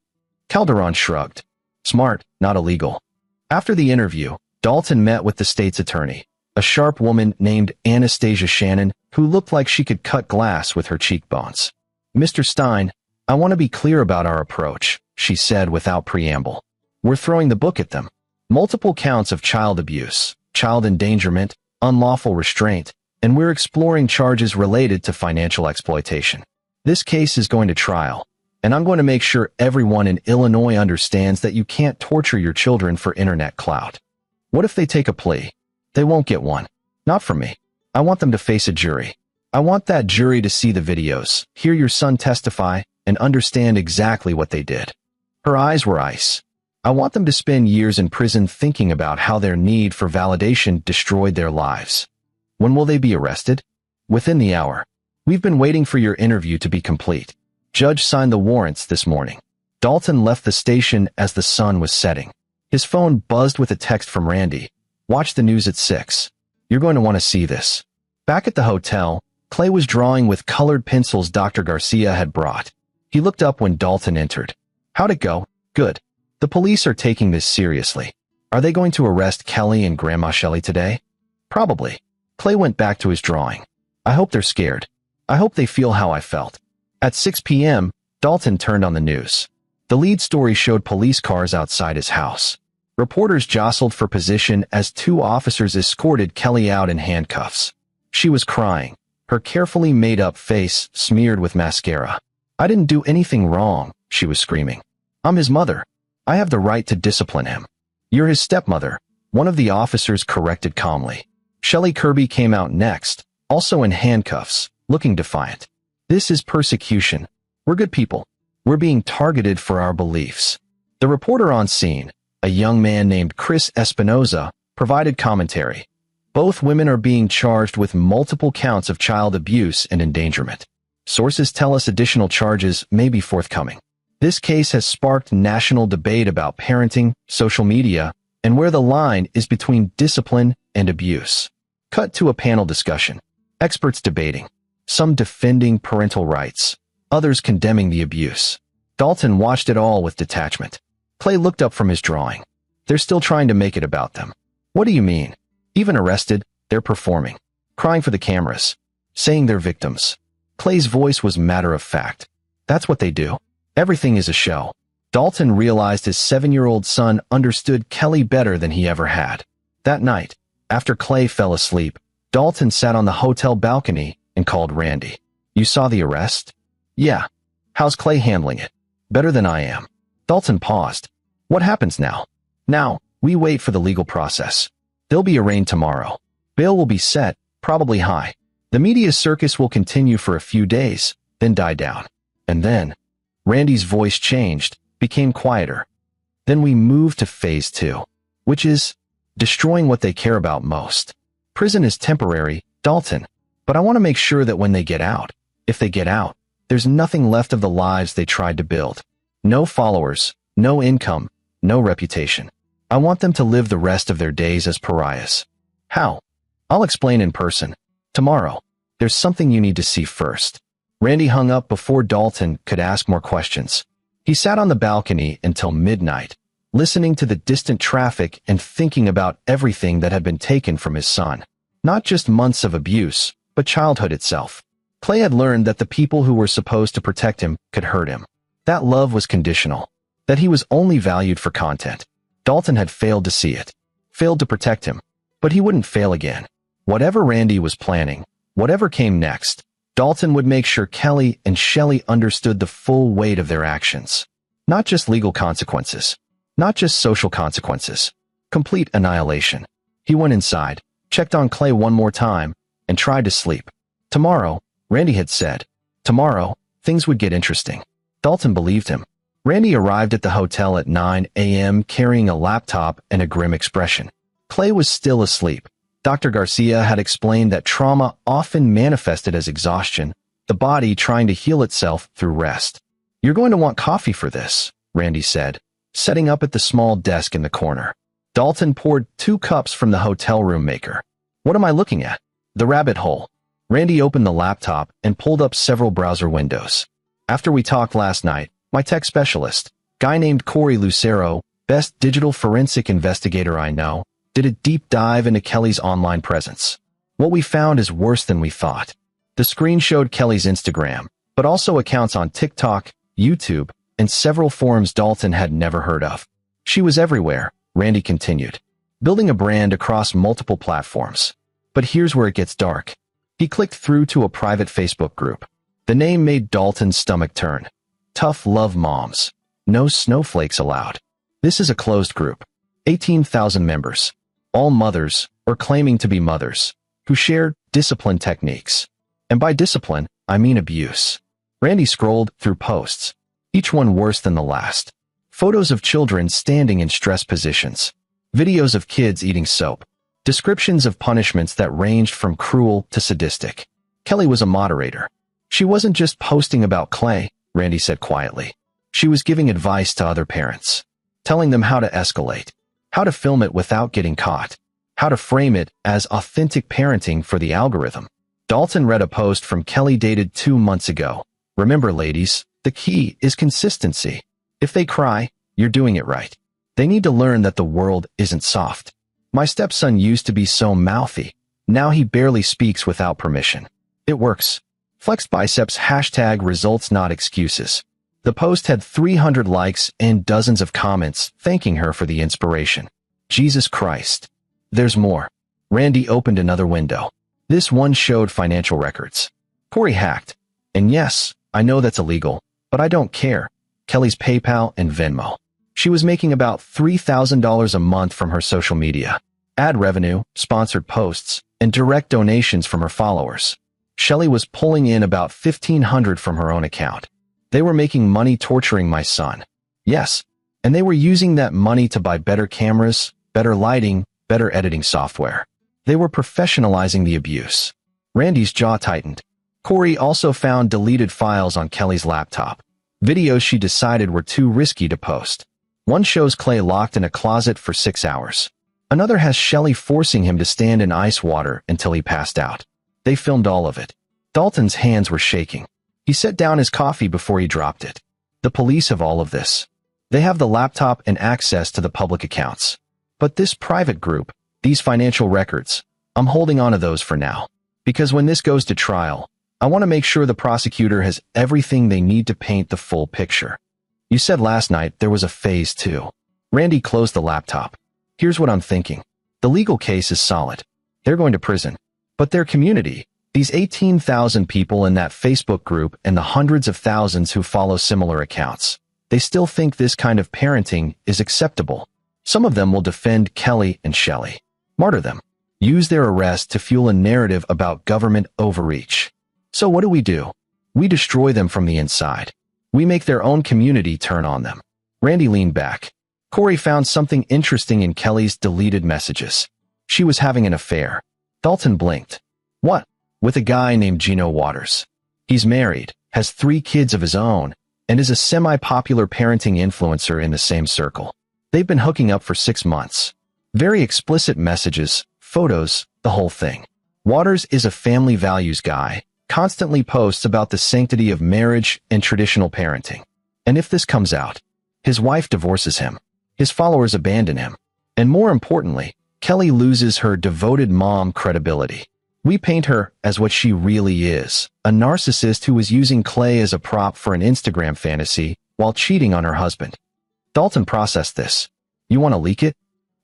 Calderon shrugged. Smart, not illegal. After the interview, Dalton met with the state's attorney, a sharp woman named Anastasia Shannon, who looked like she could cut glass with her cheekbones. Mr. Stein, I want to be clear about our approach, she said without preamble. We're throwing the book at them. Multiple counts of child abuse, child endangerment, unlawful restraint, and we're exploring charges related to financial exploitation. This case is going to trial, and I'm going to make sure everyone in Illinois understands that you can't torture your children for internet clout. What if they take a plea? They won't get one. Not from me. I want them to face a jury. I want that jury to see the videos, hear your son testify, and understand exactly what they did. Her eyes were ice. I want them to spend years in prison thinking about how their need for validation destroyed their lives. When will they be arrested? Within the hour. We've been waiting for your interview to be complete. Judge signed the warrants this morning. Dalton left the station as the sun was setting. His phone buzzed with a text from Randy. Watch the news at 6. You're going to want to see this. Back at the hotel, Clay was drawing with colored pencils Dr. Garcia had brought. He looked up when Dalton entered. How'd it go? Good. The police are taking this seriously. Are they going to arrest Kelly and Grandma Shelley today? Probably. Clay went back to his drawing. I hope they're scared. I hope they feel how I felt. At 6 p.m., Dalton turned on the news. The lead story showed police cars outside his house. Reporters jostled for position as 2 officers escorted Kelly out in handcuffs. She was crying, her carefully made-up face smeared with mascara. I didn't do anything wrong, she was screaming. I'm his mother. I have the right to discipline him. You're his stepmother, one of the officers corrected calmly. Shelley Kirby came out next, also in handcuffs, looking defiant. This is persecution. We're good people. We're being targeted for our beliefs. The reporter on scene, a young man named Chris Espinoza, provided commentary. Both women are being charged with multiple counts of child abuse and endangerment. Sources tell us additional charges may be forthcoming. This case has sparked national debate about parenting, social media, and where the line is between discipline and abuse. Cut to a panel discussion. Experts debating. Some defending parental rights. Others condemning the abuse. Dalton watched it all with detachment. Clay looked up from his drawing. They're still trying to make it about them. What do you mean? Even arrested, they're performing. Crying for the cameras. Saying they're victims. Clay's voice was matter of fact. That's what they do. Everything is a show. Dalton realized his 7-year-old son understood Kelly better than he ever had. That night, after Clay fell asleep, Dalton sat on the hotel balcony and called Randy. You saw the arrest? Yeah. How's Clay handling it? Better than I am. Dalton paused. What happens now? Now, we wait for the legal process. They'll be arraigned tomorrow. Bail will be set, probably high. The media circus will continue for a few days, then die down. And then, Randy's voice changed, became quieter. Then we move to phase 2, which is destroying what they care about most. Prison is temporary, Dalton, but I want to make sure that when they get out, if they get out, there's nothing left of the lives they tried to build. No followers, no income, no reputation. I want them to live the rest of their days as pariahs. How? I'll explain in person. Tomorrow. There's something you need to see first. Randy hung up before Dalton could ask more questions. He sat on the balcony until midnight, listening to the distant traffic and thinking about everything that had been taken from his son. Not just months of abuse, but childhood itself. Clay had learned that the people who were supposed to protect him could hurt him. That love was conditional. That he was only valued for content. Dalton had failed to see it. Failed to protect him. But he wouldn't fail again. Whatever Randy was planning, whatever came next, Dalton would make sure Kelly and Shelley understood the full weight of their actions. Not just legal consequences. Not just social consequences. Complete annihilation. He went inside, checked on Clay one more time, and tried to sleep. Tomorrow, Randy had said. Tomorrow, things would get interesting. Dalton believed him. Randy arrived at the hotel at 9 a.m. carrying a laptop and a grim expression. Clay was still asleep. Dr. Garcia had explained that trauma often manifested as exhaustion, the body trying to heal itself through rest. "You're going to want coffee for this," Randy said, setting up at the small desk in the corner. Dalton poured 2 cups from the hotel room maker. "What am I looking at?" "The rabbit hole." Randy opened the laptop and pulled up several browser windows. "After we talked last night, my tech specialist, guy named Corey Lucero, best digital forensic investigator I know, did a deep dive into Kelly's online presence. What we found is worse than we thought." The screen showed Kelly's Instagram, but also accounts on TikTok, YouTube, and several forums Dalton had never heard of. "She was everywhere," Randy continued, "building a brand across multiple platforms. But here's where it gets dark." He clicked through to a private Facebook group. The name made Dalton's stomach turn. Tough Love Moms. No snowflakes allowed. This is a closed group. 18,000 members. All mothers, or claiming to be mothers, who shared discipline techniques. And by discipline, I mean abuse. Randy scrolled through posts, each one worse than the last. Photos of children standing in stress positions. Videos of kids eating soap. Descriptions of punishments that ranged from cruel to sadistic. Kelly was a moderator. She wasn't just posting about Clay, Randy said quietly. She was giving advice to other parents. Telling them how to escalate. How to film it without getting caught. How to frame it as authentic parenting for the algorithm. Dalton read a post from Kelly dated 2 months ago. "Remember, ladies, the key is consistency. If they cry, you're doing it right. They need to learn that the world isn't soft. My stepson used to be so mouthy. Now he barely speaks without permission. It works. Flexed biceps hashtag results not excuses." The post had 300 likes and dozens of comments thanking her for the inspiration. Jesus Christ. There's more. Randy opened another window. This one showed financial records. Corey hacked. And yes, I know that's illegal, but I don't care. Kelly's PayPal and Venmo. She was making about $3,000 a month from her social media. Ad revenue, sponsored posts, and direct donations from her followers. Shelley was pulling in about $1,500 from her own account. They were making money torturing my son. Yes, and they were using that money to buy better cameras, better lighting, better editing software. They were professionalizing the abuse. Randy's jaw tightened. Corey also found deleted files on Kelly's laptop. Videos she decided were too risky to post. One shows Clay locked in a closet for 6 hours. Another has Shelley forcing him to stand in ice water until he passed out. They filmed all of it. Dalton's hands were shaking. He set down his coffee before he dropped it. The police have all of this. They have the laptop and access to the public accounts. But this private group, these financial records, I'm holding on to those for now. Because when this goes to trial, I want to make sure the prosecutor has everything they need to paint the full picture. You said last night there was a phase 2. Randy closed the laptop. Here's what I'm thinking. The legal case is solid. They're going to prison. But their community, these 18,000 people in that Facebook group and the hundreds of thousands who follow similar accounts, they still think this kind of parenting is acceptable. Some of them will defend Kelly and Shelley. Martyr them. Use their arrest to fuel a narrative about government overreach. So what do? We destroy them from the inside. We make their own community turn on them. Randy leaned back. Corey found something interesting in Kelly's deleted messages. She was having an affair. Dalton blinked. What? With a guy named Gino Waters. He's married, has 3 kids of his own, and is a semi-popular parenting influencer in the same circle. They've been hooking up for 6 months. Very explicit messages, photos, the whole thing. Waters is a family values guy, constantly posts about the sanctity of marriage and traditional parenting. And if this comes out, his wife divorces him. His followers abandon him. And more importantly, Kelly loses her devoted mom credibility. We paint her as what she really is, a narcissist who was using Clay as a prop for an Instagram fantasy while cheating on her husband. Dalton processed this. You want to leak it?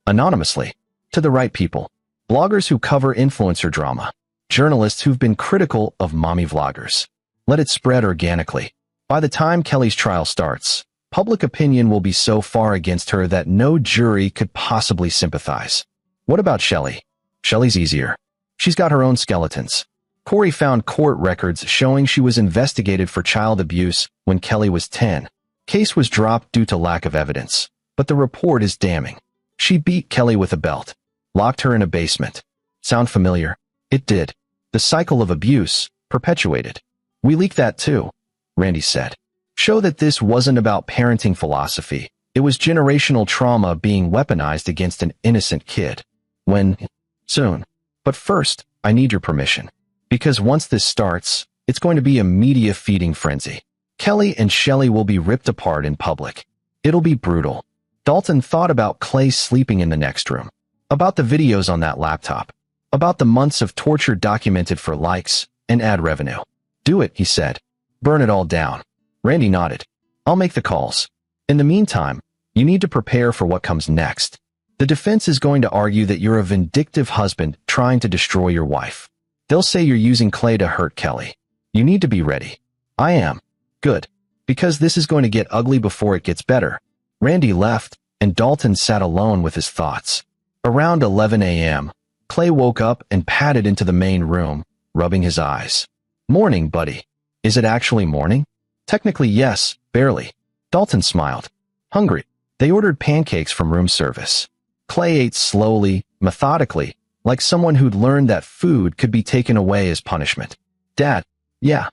Anonymously. To the right people. Bloggers who cover influencer drama. Journalists who've been critical of mommy vloggers. Let it spread organically. By the time Kelly's trial starts, public opinion will be so far against her that no jury could possibly sympathize. What about Shelley? Shelley's easier. She's got her own skeletons. Corey found court records showing she was investigated for child abuse when Kelly was 10. Case was dropped due to lack of evidence, but the report is damning. She beat Kelly with a belt, locked her in a basement. Sound familiar? It did. The cycle of abuse, perpetuated. We leaked that too, Randy said. Show that this wasn't about parenting philosophy. It was generational trauma being weaponized against an innocent kid. When? Soon. But first, I need your permission. Because once this starts, it's going to be a media feeding frenzy. Kelly and Shelley will be ripped apart in public. It'll be brutal. Dalton thought about Clay sleeping in the next room. About the videos on that laptop. About the months of torture documented for likes and ad revenue. Do it, he said. Burn it all down. Randy nodded. I'll make the calls. In the meantime, you need to prepare for what comes next. The defense is going to argue that you're a vindictive husband trying to destroy your wife. They'll say you're using Clay to hurt Kelly. You need to be ready. I am. Good. Because this is going to get ugly before it gets better. Randy left, and Dalton sat alone with his thoughts. Around 11 a.m., Clay woke up and padded into the main room, rubbing his eyes. Morning, buddy. Is it actually morning? Technically, yes, barely. Dalton smiled. Hungry. They ordered pancakes from room service. Clay ate slowly, methodically, like someone who'd learned that food could be taken away as punishment. Dad, yeah.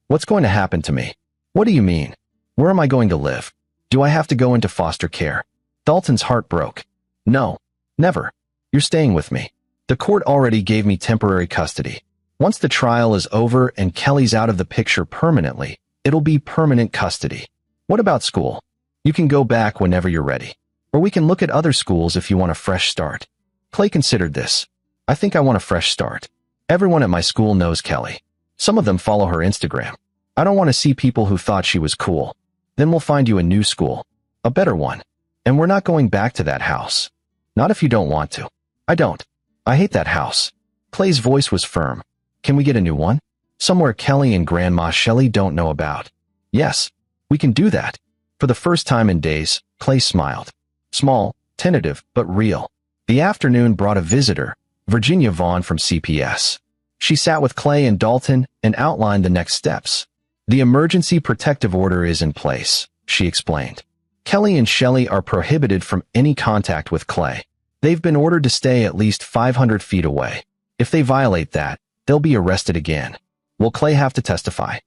What's going to happen to me? What do you mean? Where am I going to live? Do I have to go into foster care? Dalton's heart broke. No, never. You're staying with me. The court already gave me temporary custody. Once the trial is over and Kelly's out of the picture permanently, it'll be permanent custody. What about school? You can go back whenever you're ready. Or we can look at other schools if you want a fresh start. Clay considered this. I think I want a fresh start. Everyone at my school knows Kelly. Some of them follow her Instagram. I don't want to see people who thought she was cool. Then we'll find you a new school. A better one. And we're not going back to that house. Not if you don't want to. I don't. I hate that house. Clay's voice was firm. Can we get a new one? Somewhere Kelly and Grandma Shelley don't know about. Yes, we can do that. For the first time in days, Clay smiled. Small, tentative, but real. The afternoon brought a visitor, Virginia Vaughn from CPS. She sat with Clay and Dalton and outlined the next steps. The emergency protective order is in place, she explained. Kelly and Shelley are prohibited from any contact with Clay. They've been ordered to stay at least 500 feet away. If they violate that, they'll be arrested again. Will Clay have to testify?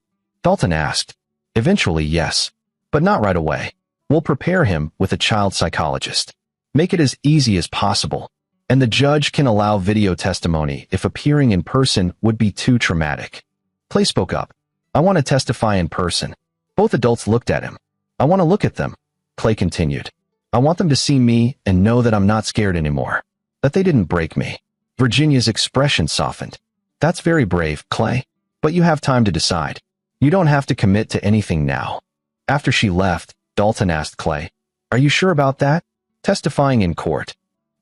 Dalton asked. Eventually, yes. But not right away. We'll prepare him with a child psychologist. Make it as easy as possible. And the judge can allow video testimony if appearing in person would be too traumatic. Clay spoke up. I want to testify in person. Both adults looked at him. I want to look at them. Clay continued. I want them to see me and know that I'm not scared anymore. That they didn't break me. Virginia's expression softened. That's very brave, Clay. But you have time to decide. You don't have to commit to anything now. After she left, Dalton asked Clay, Are you sure about that? Testifying in court.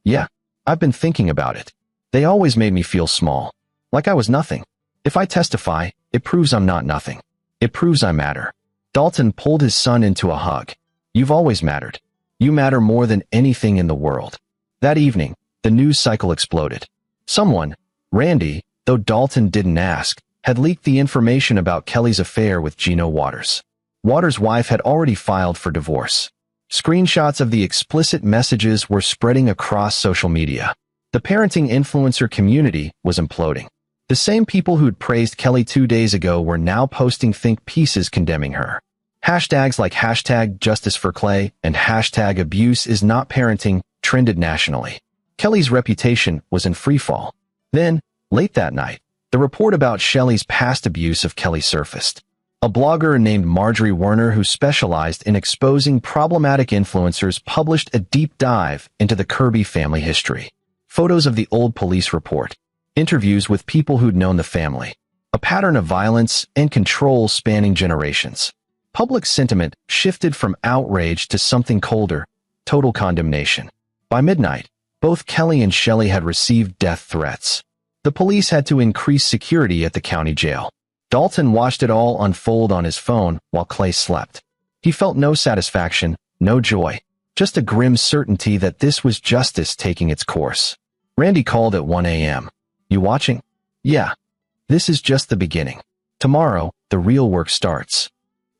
Yeah, I've been thinking about it. They always made me feel small. Like I was nothing. If I testify, it proves I'm not nothing. It proves I matter. Dalton pulled his son into a hug. You've always mattered. You matter more than anything in the world. That evening, the news cycle exploded. Someone, Randy, though Dalton didn't ask, had leaked the information about Kelly's affair with Gino Waters. Waters' wife had already filed for divorce. Screenshots of the explicit messages were spreading across social media. The parenting influencer community was imploding. The same people who'd praised Kelly 2 days ago were now posting think pieces condemning her. Hashtags like #JusticeForClay and #AbuseIsNotParenting trended nationally. Kelly's reputation was in freefall. Then, late that night, the report about Shelley's past abuse of Kelly surfaced. A blogger named Marjorie Werner who specialized in exposing problematic influencers published a deep dive into the Kirby family history. Photos of the old police report, interviews with people who'd known the family, a pattern of violence and control spanning generations. Public sentiment shifted from outrage to something colder, total condemnation. By midnight, both Kelly and Shelley had received death threats. The police had to increase security at the county jail. Dalton watched it all unfold on his phone while Clay slept. He felt no satisfaction, no joy, just a grim certainty that this was justice taking its course. Randy called at 1 a.m. "You watching?" "Yeah. This is just the beginning. Tomorrow, the real work starts."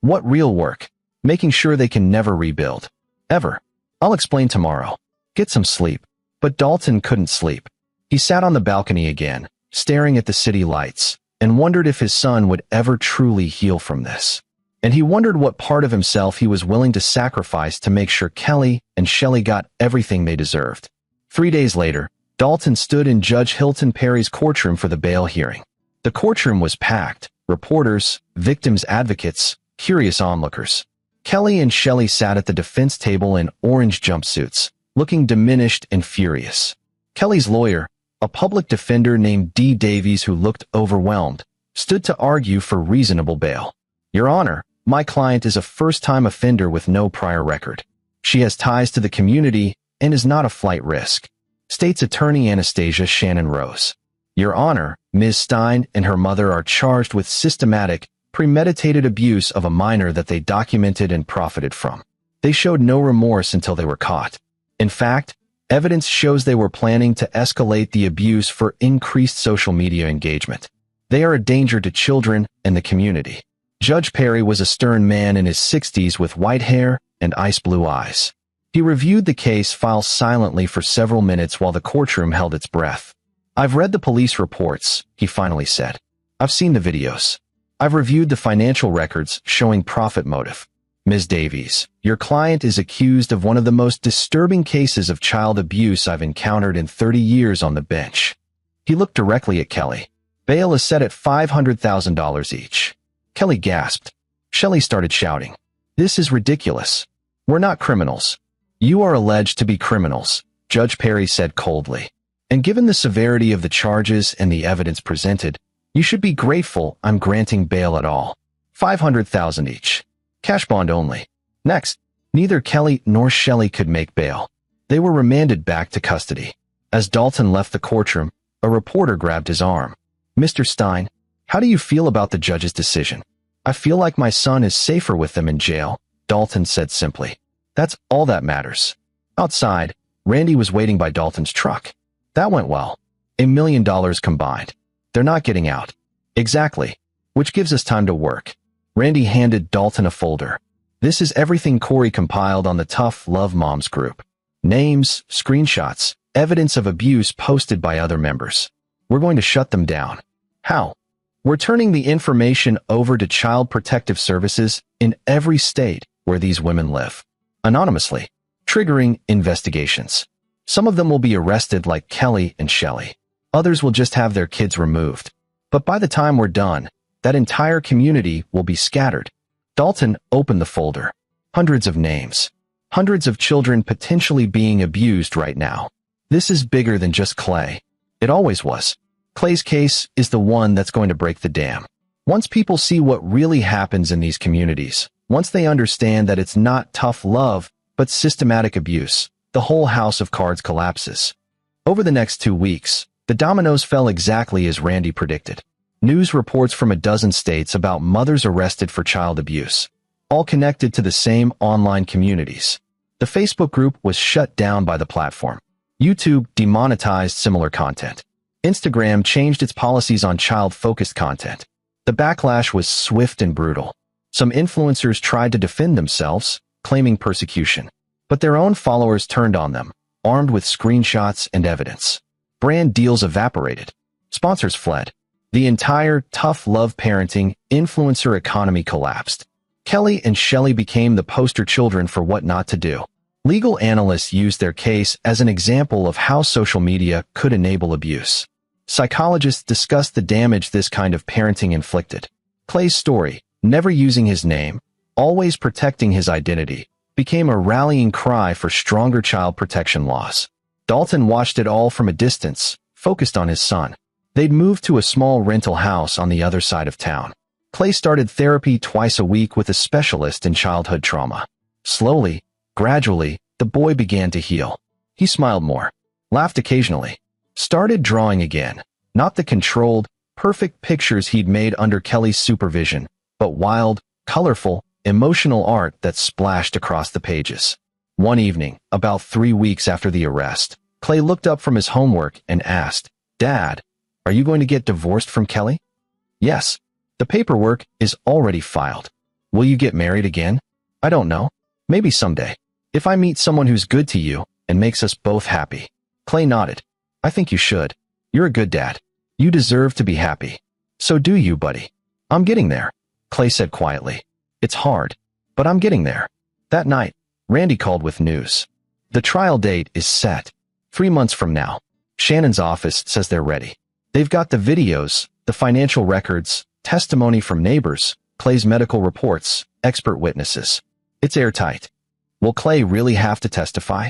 "What real work?" "Making sure they can never rebuild. Ever. I'll explain tomorrow. Get some sleep." But Dalton couldn't sleep. He sat on the balcony again, staring at the city lights, and wondered if his son would ever truly heal from this. And he wondered what part of himself he was willing to sacrifice to make sure Kelly and Shelley got everything they deserved. 3 days later, Dalton stood in Judge Hilton Perry's courtroom for the bail hearing. The courtroom was packed, reporters, victims' advocates, curious onlookers. Kelly and Shelley sat at the defense table in orange jumpsuits, looking diminished and furious. Kelly's lawyer, a public defender named D. Davies who looked overwhelmed, stood to argue for reasonable bail. "Your Honor, my client is a first-time offender with no prior record. She has ties to the community and is not a flight risk," State's Attorney Anastasia Shannon Rose. "Your Honor, Ms. Stein and her mother are charged with systematic, premeditated abuse of a minor that they documented and profited from. They showed no remorse until they were caught. In fact, evidence shows they were planning to escalate the abuse for increased social media engagement. They are a danger to children and the community." Judge Perry was a stern man in his 60s with white hair and ice blue eyes. He reviewed the case file silently for several minutes while the courtroom held its breath. "I've read the police reports," he finally said. "I've seen the videos. I've reviewed the financial records showing profit motive. Ms. Davies, your client is accused of one of the most disturbing cases of child abuse I've encountered in 30 years on the bench." He looked directly at Kelly. "Bail is set at $500,000 each." Kelly gasped. Shelley started shouting. "This is ridiculous. We're not criminals." "You are alleged to be criminals," Judge Perry said coldly. "And given the severity of the charges and the evidence presented, you should be grateful I'm granting bail at all. $500,000 each. Cash bond only." Next, neither Kelly nor Shelley could make bail. They were remanded back to custody. As Dalton left the courtroom, a reporter grabbed his arm. "Mr. Stein, how do you feel about the judge's decision?" "I feel like my son is safer with them in jail," Dalton said simply. "That's all that matters." Outside, Randy was waiting by Dalton's truck. "That went well. $1 million combined. They're not getting out." "Exactly. Which gives us time to work." Randy handed Dalton a folder. "This is everything Corey compiled on the Tough Love Moms group. Names, screenshots, evidence of abuse posted by other members. We're going to shut them down." "How?" "We're turning the information over to Child Protective Services in every state where these women live, anonymously, triggering investigations. Some of them will be arrested like Kelly and Shelley. Others will just have their kids removed. But by the time we're done, that entire community will be scattered." Dalton opened the folder. Hundreds of names. Hundreds of children potentially being abused right now. This is bigger than just Clay. It always was. Clay's case is the one that's going to break the dam. Once people see what really happens in these communities, once they understand that it's not tough love, but systematic abuse, the whole house of cards collapses. Over the next 2 weeks, the dominoes fell exactly as Randy predicted. News reports from a dozen states about mothers arrested for child abuse, all connected to the same online communities. The Facebook group was shut down by the platform. YouTube demonetized similar content. Instagram changed its policies on child-focused content. The backlash was swift and brutal. Some influencers tried to defend themselves, claiming persecution, but their own followers turned on them, armed with screenshots and evidence. Brand deals evaporated. Sponsors fled. The entire tough love parenting influencer economy collapsed. Kelly and Shelley became the poster children for what not to do. Legal analysts used their case as an example of how social media could enable abuse. Psychologists discussed the damage this kind of parenting inflicted. Clay's story, never using his name, always protecting his identity, became a rallying cry for stronger child protection laws. Dalton watched it all from a distance, focused on his son. They'd moved to a small rental house on the other side of town. Clay started therapy twice a week with a specialist in childhood trauma. Slowly, gradually, the boy began to heal. He smiled more, laughed occasionally, started drawing again, not the controlled, perfect pictures he'd made under Kelly's supervision, but wild, colorful, emotional art that splashed across the pages. One evening, about 3 weeks after the arrest, Clay looked up from his homework and asked, "Dad, are you going to get divorced from Kelly?" "Yes. The paperwork is already filed." "Will you get married again?" "I don't know. Maybe someday. If I meet someone who's good to you and makes us both happy." Clay nodded. "I think you should. You're a good dad. You deserve to be happy." "So do you, buddy." "I'm getting there," Clay said quietly. "It's hard, but I'm getting there." That night, Randy called with news. The trial date is set. 3 months from now. Shannon's office says they're ready. They've got the videos, the financial records, testimony from neighbors, Clay's medical reports, expert witnesses. It's airtight. Will Clay really have to testify?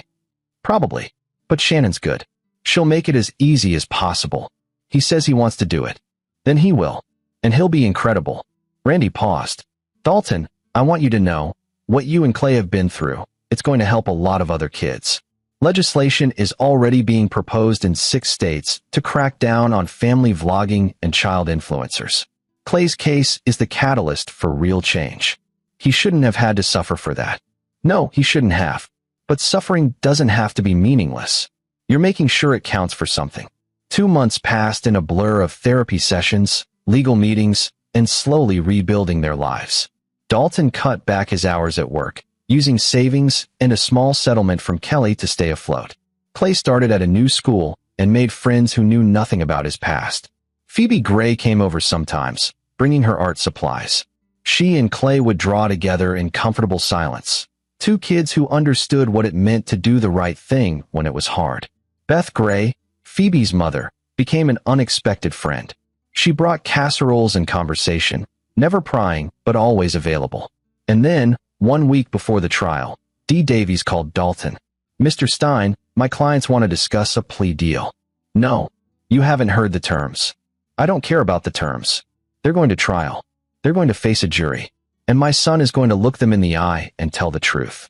Probably. But Shannon's good. She'll make it as easy as possible. He says he wants to do it. Then he will. And he'll be incredible. Randy paused. "Dalton, I want you to know, what you and Clay have been through, it's going to help a lot of other kids." Legislation is already being proposed in 6 states to crack down on family vlogging and child influencers. Clay's case is the catalyst for real change. He shouldn't have had to suffer for that. No, he shouldn't have. But suffering doesn't have to be meaningless. You're making sure it counts for something. 2 months passed in a blur of therapy sessions, legal meetings, and slowly rebuilding their lives. Dalton cut back his hours at work, using savings and a small settlement from Kelly to stay afloat. Clay started at a new school and made friends who knew nothing about his past. Phoebe Gray came over sometimes, bringing her art supplies. She and Clay would draw together in comfortable silence. 2 kids who understood what it meant to do the right thing when it was hard. Beth Gray, Phoebe's mother, became an unexpected friend. She brought casseroles and conversation, never prying, but always available. And then, 1 week before the trial, Dee Davies called Dalton. "Mr. Stein, my clients want to discuss a plea deal." "No, you haven't heard the terms." "I don't care about the terms. They're going to trial. They're going to face a jury. And my son is going to look them in the eye and tell the truth."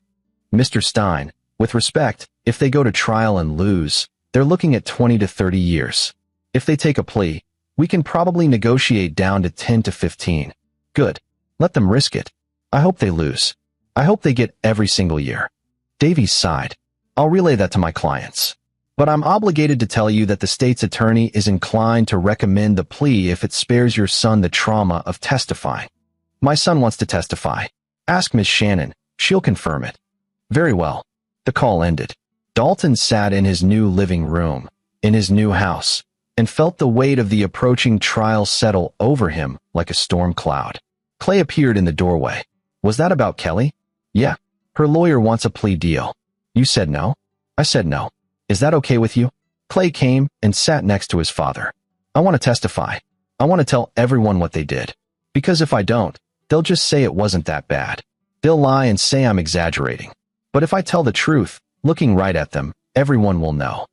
"Mr. Stein, with respect, if they go to trial and lose, they're looking at 20 to 30 years. If they take a plea, we can probably negotiate down to 10 to 15. Good. Let them risk it. I hope they lose. I hope they get every single year." Davies sighed. "I'll relay that to my clients. But I'm obligated to tell you that the state's attorney is inclined to recommend the plea if it spares your son the trauma of testifying." "My son wants to testify. Ask Miss Shannon. She'll confirm it." "Very well." The call ended. Dalton sat in his new living room, in his new house, and felt the weight of the approaching trial settle over him like a storm cloud. Clay appeared in the doorway. "Was that about Kelly?" "Yeah. Her lawyer wants a plea deal." "You said no?" "I said no. Is that okay with you?" Clay came and sat next to his father. "I want to testify. I want to tell everyone what they did. Because if I don't, they'll just say it wasn't that bad. They'll lie and say I'm exaggerating. But if I tell the truth, looking right at them, everyone will know."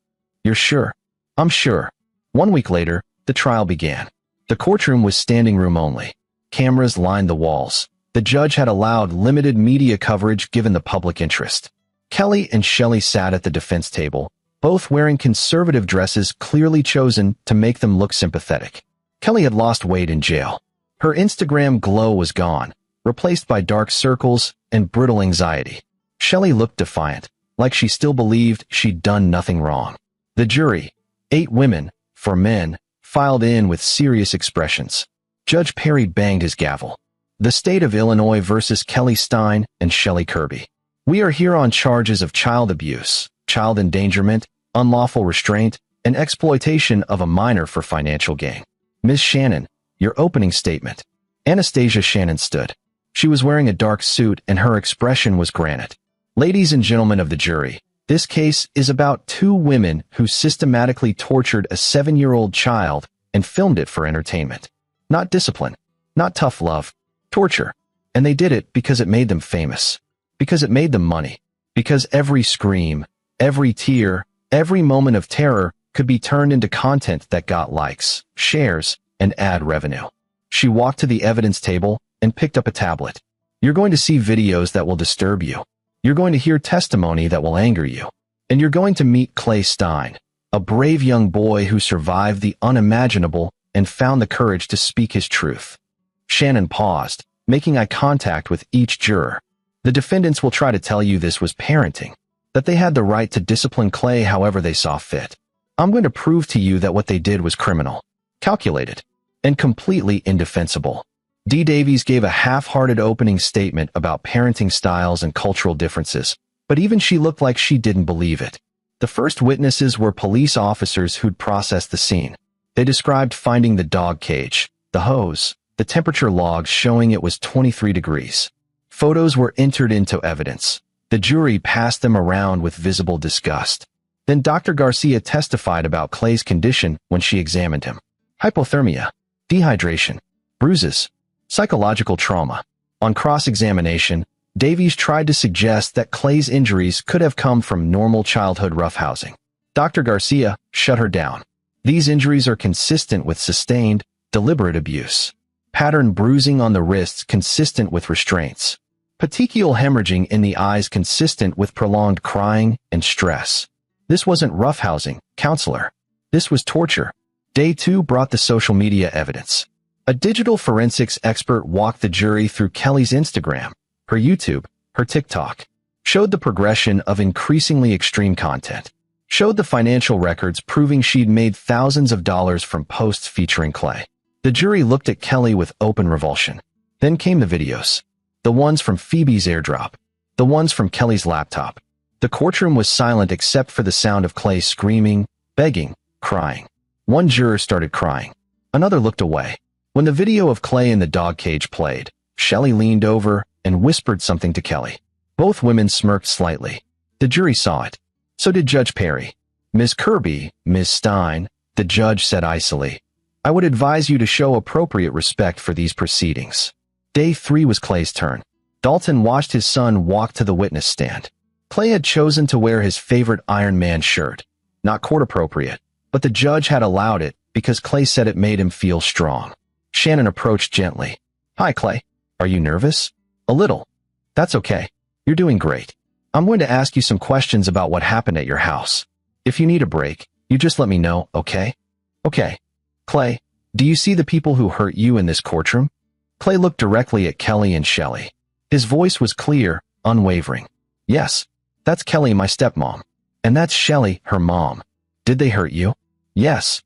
"You're sure?" "I'm sure." 1 week later, the trial began. The courtroom was standing room only. Cameras lined the walls. The judge had allowed limited media coverage given the public interest. Kelly and Shelley sat at the defense table, both wearing conservative dresses clearly chosen to make them look sympathetic. Kelly had lost weight in jail. Her Instagram glow was gone, replaced by dark circles and brittle anxiety. Shelley looked defiant, like she still believed she'd done nothing wrong. The jury, 8 women, 4 men, filed in with serious expressions. Judge Perry banged his gavel. "The state of Illinois versus Kelly Stein and Shelley Kirby. We are here on charges of child abuse, child endangerment, unlawful restraint, and exploitation of a minor for financial gain. Ms. Shannon, your opening statement." Anastasia Shannon stood. She was wearing a dark suit and her expression was granite. "Ladies and gentlemen of the jury, this case is about 2 women who systematically tortured a 7-year-old child and filmed it for entertainment. Not discipline, not tough love, torture. And they did it because it made them famous. Because it made them money. Because every scream, every tear, every moment of terror could be turned into content that got likes, shares, and ad revenue. She walked to the evidence table and picked up a tablet. You're going to see videos that will disturb you. You're going to hear testimony that will anger you. And you're going to meet Clay Stein, a brave young boy who survived the unimaginable and found the courage to speak his truth. Shannon paused, making eye contact with each juror. The defendants will try to tell you this was parenting, that they had the right to discipline Clay however they saw fit. I'm going to prove to you that what they did was criminal, calculated, and completely indefensible. Dee Davies gave a half-hearted opening statement about parenting styles and cultural differences, but even she looked like she didn't believe it. The first witnesses were police officers who'd processed the scene. They described finding the dog cage, the hose, the temperature logs showing it was 23 degrees. Photos were entered into evidence. The jury passed them around with visible disgust. Then Dr. Garcia testified about Clay's condition when she examined him. Hypothermia, dehydration, bruises, psychological trauma. On cross-examination, Davies tried to suggest that Clay's injuries could have come from normal childhood roughhousing. Dr. Garcia shut her down. These injuries are consistent with sustained, deliberate abuse. Pattern bruising on the wrists consistent with restraints. Petechial hemorrhaging in the eyes consistent with prolonged crying and stress. This wasn't roughhousing, counselor. This was torture. Day 2 brought the social media evidence. A digital forensics expert walked the jury through Kelly's Instagram, her YouTube, her TikTok, showed the progression of increasingly extreme content, showed the financial records proving she'd made thousands of dollars from posts featuring Clay. The jury looked at Kelly with open revulsion. Then came the videos. The ones from Phoebe's airdrop. The ones from Kelly's laptop. The courtroom was silent except for the sound of Clay screaming, begging, crying. One juror started crying. Another looked away. When the video of Clay in the dog cage played, Shelley leaned over and whispered something to Kelly. Both women smirked slightly. The jury saw it. So did Judge Perry. Ms. Kirby, Ms. Stein, the judge said icily, I would advise you to show appropriate respect for these proceedings. Day 3 was Clay's turn. Dalton watched his son walk to the witness stand. Clay had chosen to wear his favorite Iron Man shirt. Not court appropriate, but the judge had allowed it because Clay said it made him feel strong. Shannon approached gently. Hi, Clay. Are you nervous? A little. That's okay. You're doing great. I'm going to ask you some questions about what happened at your house. If you need a break, you just let me know, okay? Okay. Clay, do you see the people who hurt you in this courtroom? Clay looked directly at Kelly and Shelley. His voice was clear, unwavering. Yes, that's Kelly, my stepmom. And that's Shelley, her mom. Did they hurt you? Yes.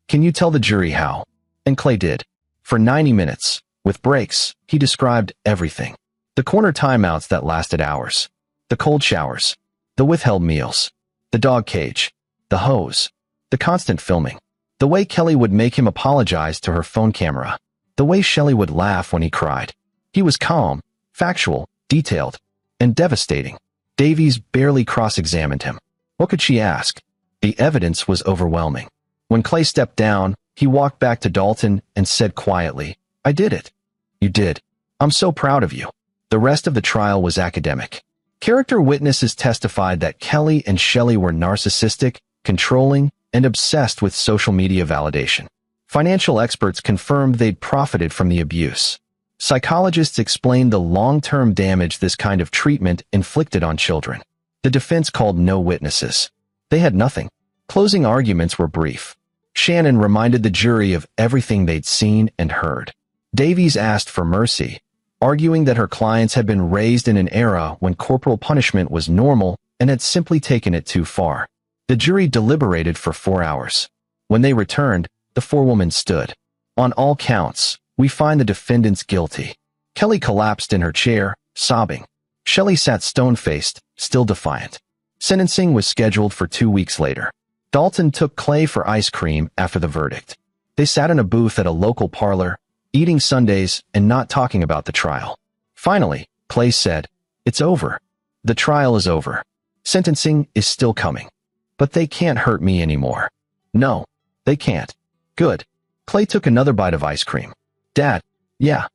Can you tell the jury how? And Clay did. For 90 minutes, with breaks, he described everything. The corner timeouts that lasted hours. The cold showers. The withheld meals. The dog cage. The hose. The constant filming. The way Kelly would make him apologize to her phone camera. The way Shelley would laugh when he cried. He was calm, factual, detailed, and devastating. Davies barely cross-examined him. What could she ask? The evidence was overwhelming. When Clay stepped down, he walked back to Dalton and said quietly, I did it. You did. I'm so proud of you. The rest of the trial was academic. Character witnesses testified that Kelly and Shelley were narcissistic, controlling, and obsessed with social media validation. Financial experts confirmed they'd profited from the abuse. Psychologists explained the long-term damage this kind of treatment inflicted on children. The defense called no witnesses. They had nothing. Closing arguments were brief. Shannon reminded the jury of everything they'd seen and heard. Davies asked for mercy, arguing that her clients had been raised in an era when corporal punishment was normal and had simply taken it too far. The jury deliberated for 4 hours. When they returned, the forewoman stood. On all counts, we find the defendants guilty. Kelly collapsed in her chair, sobbing. Shelley sat stone-faced, still defiant. Sentencing was scheduled for 2 weeks later. Dalton took Clay for ice cream after the verdict. They sat in a booth at a local parlor, eating sundaes and not talking about the trial. Finally, Clay said, It's over. The trial is over. Sentencing is still coming. But they can't hurt me anymore. No, they can't. Good. Clay took another bite of ice cream. Dad, yeah.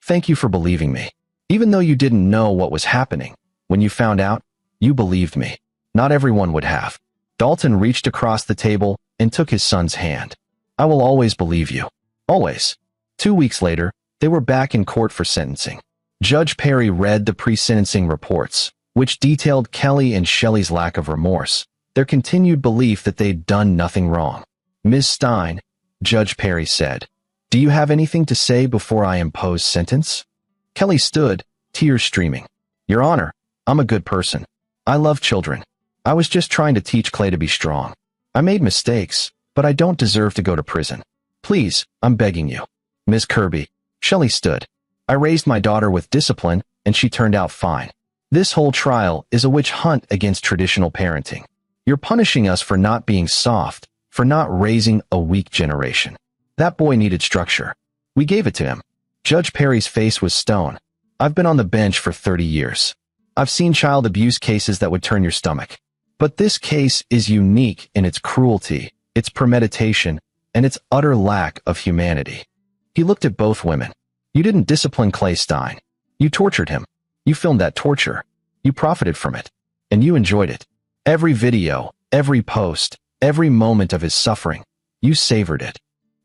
Thank you for believing me. Even though you didn't know what was happening, when you found out, you believed me. Not everyone would have. Dalton reached across the table and took his son's hand. I will always believe you. Always. 2 weeks later, they were back in court for sentencing. Judge Perry read the pre-sentencing reports, which detailed Kelly and Shelley's lack of remorse, their continued belief that they'd done nothing wrong. Ms. Stein, Judge Perry said, do you have anything to say before I impose sentence? Kelly stood, tears streaming. Your Honor, I'm a good person. I love children. I was just trying to teach Clay to be strong. I made mistakes, but I don't deserve to go to prison. Please, I'm begging you. Ms. Kirby, Shelley stood. I raised my daughter with discipline, and she turned out fine. This whole trial is a witch hunt against traditional parenting. You're punishing us for not being soft, for not raising a weak generation. That boy needed structure. We gave it to him. Judge Perry's face was stone. I've been on the bench for 30 years. I've seen child abuse cases that would turn your stomach. But this case is unique in its cruelty, its premeditation, and its utter lack of humanity. He looked at both women. You didn't discipline Clay Stein. You tortured him. You filmed that torture. You profited from it. And you enjoyed it. Every video, every post, every moment of his suffering, you savored it.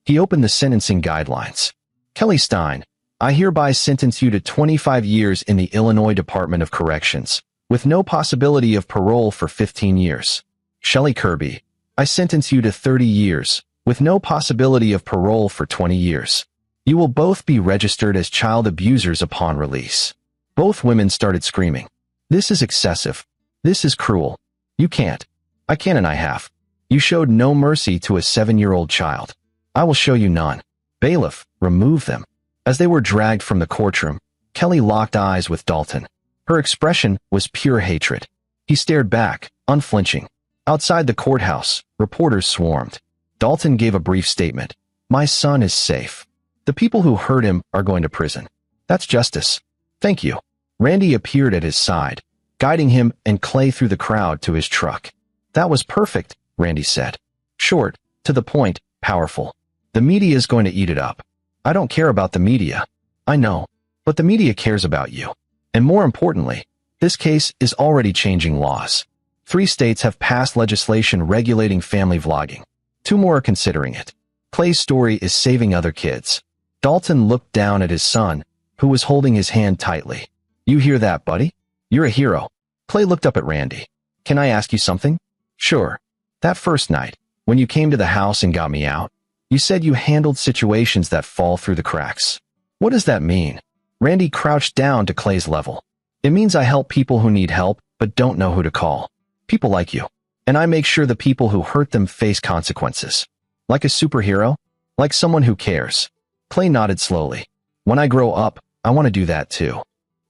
He opened the sentencing guidelines. Kelly Stein, I hereby sentence you to 25 years in the Illinois Department of Corrections, with no possibility of parole for 15 years. Shelley Kirby, I sentence you to 30 years, with no possibility of parole for 20 years. You will both be registered as child abusers upon release. Both women started screaming. This is excessive. This is cruel. You can't. I can and I have. You showed no mercy to a 7-year-old child. I will show you none. Bailiff, remove them. As they were dragged from the courtroom, Kelly locked eyes with Dalton. Her expression was pure hatred. He stared back, unflinching. Outside the courthouse, reporters swarmed. Dalton gave a brief statement. My son is safe. The people who hurt him are going to prison. That's justice. Thank you. Randy appeared at his side, guiding him and Clay through the crowd to his truck. That was perfect, Randy said. Short, to the point, powerful. The media is going to eat it up. I don't care about the media. I know. But the media cares about you. And more importantly, this case is already changing laws. 3 states have passed legislation regulating family vlogging. 2 more are considering it. Clay's story is saving other kids. Dalton looked down at his son, who was holding his hand tightly. You hear that, buddy? You're a hero. Clay looked up at Randy. Can I ask you something? Sure. That first night, when you came to the house and got me out, you said you handled situations that fall through the cracks. What does that mean? Randy crouched down to Clay's level. It means I help people who need help but don't know who to call. People like you. And I make sure the people who hurt them face consequences. Like a superhero? Like someone who cares. Clay nodded slowly. When I grow up, I want to do that too.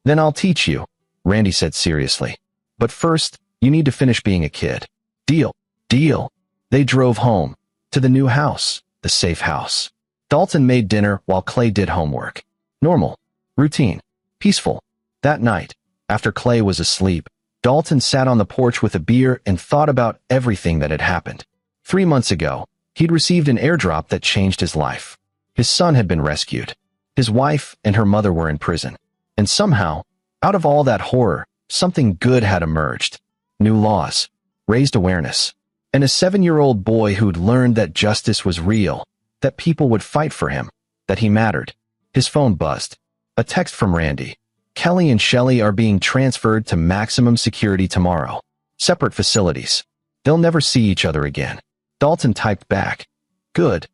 Then I'll teach you, Randy said seriously. But first, you need to finish being a kid. Deal. Deal. They drove home. To the new house. The safe house. Dalton made dinner while Clay did homework. Normal. Routine. Peaceful. That night, after Clay was asleep, Dalton sat on the porch with a beer and thought about everything that had happened. 3 months ago, he'd received an airdrop that changed his life. His son had been rescued. His wife and her mother were in prison. And somehow, out of all that horror, something good had emerged. New laws. Raised awareness. And a 7-year-old boy who'd learned that justice was real, that people would fight for him, that he mattered. His phone buzzed. A text from Randy. Kelly and Shelley are being transferred to maximum security tomorrow. Separate facilities. They'll never see each other again. Dalton typed back. Good.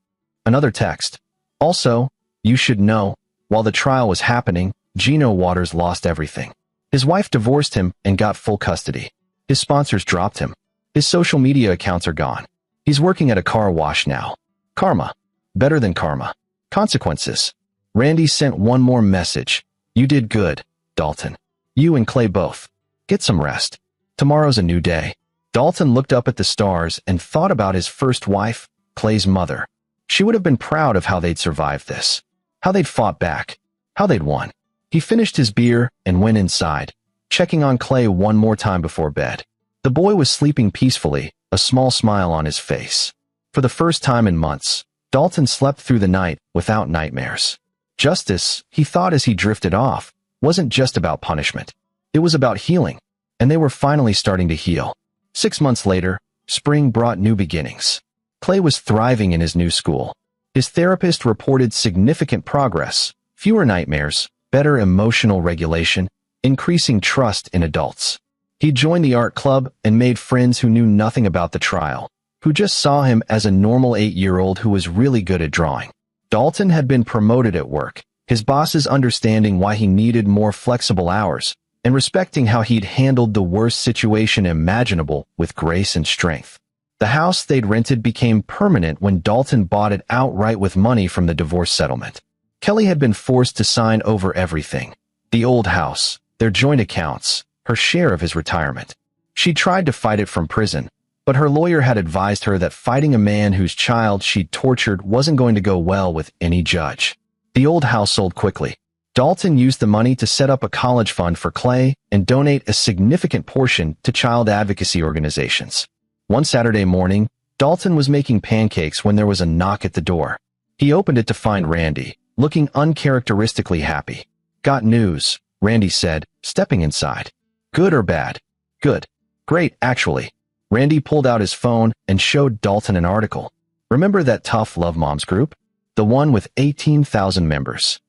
Another text. Also, you should know, while the trial was happening, Gino Waters lost everything. His wife divorced him and got full custody. His sponsors dropped him. His social media accounts are gone. He's working at a car wash now. Karma. Better than karma. Consequences. Randy sent one more message. You did good, Dalton. You and Clay both. Get some rest. Tomorrow's a new day. Dalton looked up at the stars and thought about his first wife, Clay's mother. She would have been proud of how they'd survived this. How they'd fought back. How they'd won. He finished his beer and went inside, checking on Clay one more time before bed. The boy was sleeping peacefully, a small smile on his face. For the first time in months, Dalton slept through the night without nightmares. Justice, he thought as he drifted off, wasn't just about punishment. It was about healing, and they were finally starting to heal. 6 months later, spring brought new beginnings. Clay was thriving in his new school. His therapist reported significant progress, fewer nightmares, better emotional regulation, increasing trust in adults. He joined the art club and made friends who knew nothing about the trial, who just saw him as a normal 8-year-old who was really good at drawing. Dalton had been promoted at work, his bosses understanding why he needed more flexible hours, and respecting how he'd handled the worst situation imaginable with grace and strength. The house they'd rented became permanent when Dalton bought it outright with money from the divorce settlement. Kelly had been forced to sign over everything. The old house, their joint accounts, her share of his retirement. She tried to fight it from prison, but her lawyer had advised her that fighting a man whose child she'd tortured wasn't going to go well with any judge. The old house sold quickly. Dalton used the money to set up a college fund for Clay and donate a significant portion to child advocacy organizations. One Saturday morning, Dalton was making pancakes when there was a knock at the door. He opened it to find Randy, looking uncharacteristically happy. "Got news," Randy said, stepping inside. "Good or bad?" "Good. Great, actually." Randy pulled out his phone and showed Dalton an article. "Remember that Tough Love Moms group? The one with 18,000 members?"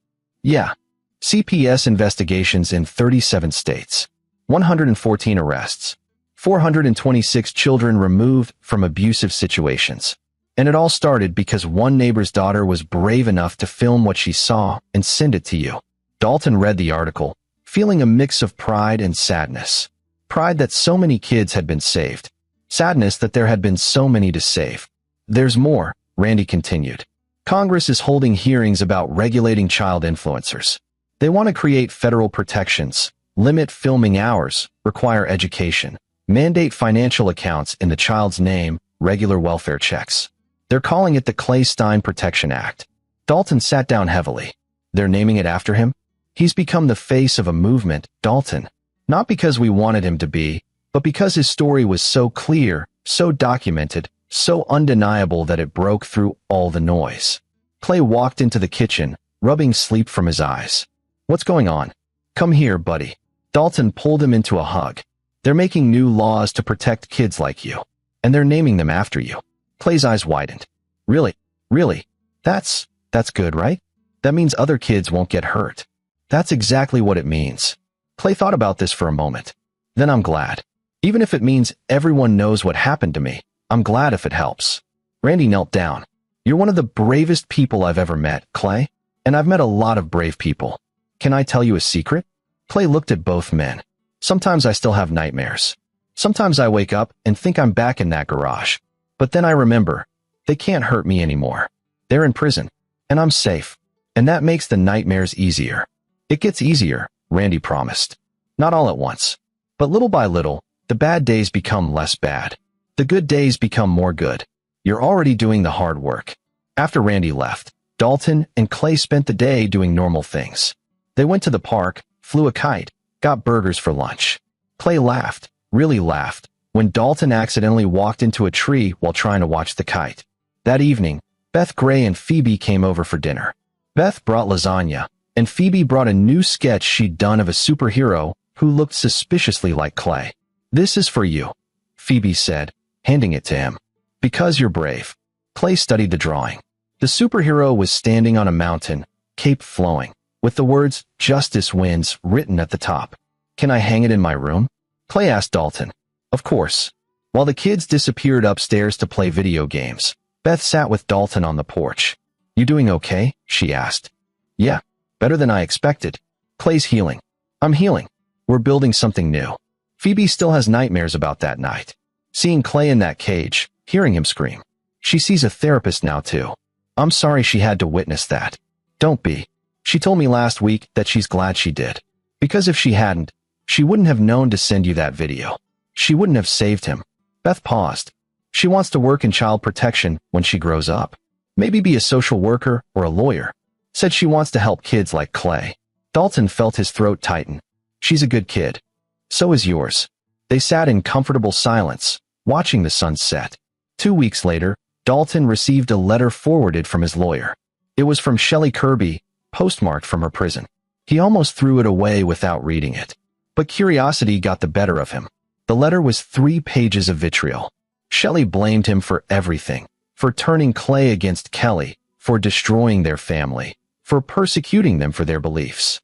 "Yeah. CPS investigations in 37 states. 114 arrests. 426 children removed from abusive situations. And it all started because one neighbor's daughter was brave enough to film what she saw and send it to you." Dalton read the article, feeling a mix of pride and sadness. Pride that so many kids had been saved. Sadness that there had been so many to save. "There's more," Randy continued. "Congress is holding hearings about regulating child influencers. They want to create federal protections, limit filming hours, require education, mandate financial accounts in the child's name, regular welfare checks. They're calling it the Clay Stein Protection Act." Dalton sat down heavily. "They're naming it after him? He's become the face of a movement, Dalton. Not because we wanted him to be, but because his story was so clear, so documented, so undeniable that it broke through all the noise." Clay walked into the kitchen, rubbing sleep from his eyes. "What's going on?" "Come here, buddy." Dalton pulled him into a hug. "They're making new laws to protect kids like you. And they're naming them after you." Clay's eyes widened. "Really? Really? That's good, right? That means other kids won't get hurt." "That's exactly what it means." Clay thought about this for a moment. "Then I'm glad. Even if it means everyone knows what happened to me, I'm glad if it helps." Randy knelt down. "You're one of the bravest people I've ever met, Clay. And I've met a lot of brave people. Can I tell you a secret?" Clay looked at both men. "Sometimes I still have nightmares. Sometimes I wake up and think I'm back in that garage. But then I remember, they can't hurt me anymore. They're in prison, and I'm safe. And that makes the nightmares easier." "It gets easier," Randy promised. "Not all at once. But little by little, the bad days become less bad. The good days become more good. You're already doing the hard work." After Randy left, Dalton and Clay spent the day doing normal things. They went to the park, flew a kite, got burgers for lunch. Clay laughed, really laughed, when Dalton accidentally walked into a tree while trying to watch the kite. That evening, Beth Gray and Phoebe came over for dinner. Beth brought lasagna, and Phoebe brought a new sketch she'd done of a superhero who looked suspiciously like Clay. "This is for you," Phoebe said, handing it to him. "Because you're brave." Clay studied the drawing. The superhero was standing on a mountain, cape flowing, with the words, "Justice wins," written at the top. "Can I hang it in my room?" Clay asked Dalton. "Of course." While the kids disappeared upstairs to play video games, Beth sat with Dalton on the porch. "You doing okay?" she asked. "Yeah, better than I expected." "Clay's healing." "I'm healing. We're building something new." Phoebe still has nightmares about that night. Seeing Clay in that cage, hearing him scream. She sees a therapist now too. "I'm sorry she had to witness that." "Don't be." She told me last week that she's glad she did. Because if she hadn't, she wouldn't have known to send you that video. She wouldn't have saved him. Beth paused. She wants to work in child protection when she grows up. Maybe be a social worker or a lawyer. Said she wants to help kids like Clay. Dalton felt his throat tighten. "She's a good kid. So is yours." They sat in comfortable silence, watching the sun set. 2 weeks later, Dalton received a letter forwarded from his lawyer. It was from Shelley Kirby, postmarked from her prison. He almost threw it away without reading it. But curiosity got the better of him. The letter was 3 pages of vitriol. Shelley blamed him for everything, for turning Clay against Kelly, for destroying their family, for persecuting them for their beliefs.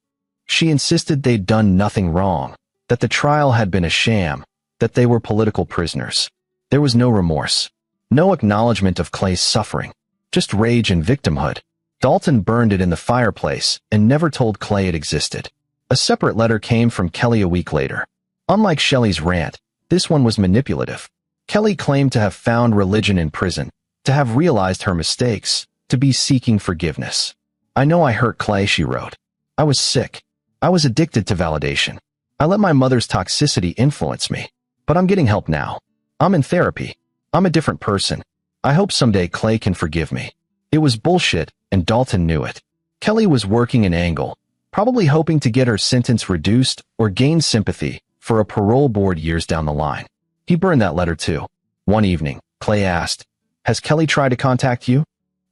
She insisted they'd done nothing wrong, that the trial had been a sham, that they were political prisoners. There was no remorse, no acknowledgement of Clay's suffering, just rage and victimhood. Dalton burned it in the fireplace and never told Clay it existed. A separate letter came from Kelly a week later. Unlike Shelley's rant, this one was manipulative. Kelly claimed to have found religion in prison, to have realized her mistakes, to be seeking forgiveness. "I know I hurt Clay," she wrote. "I was sick. I was addicted to validation. I let my mother's toxicity influence me. But I'm getting help now. I'm in therapy. I'm a different person. I hope someday Clay can forgive me." It was bullshit, and Dalton knew it. Kelly was working an angle, probably hoping to get her sentence reduced or gain sympathy for a parole board years down the line. He burned that letter too. One evening, Clay asked, "Has Kelly tried to contact you?"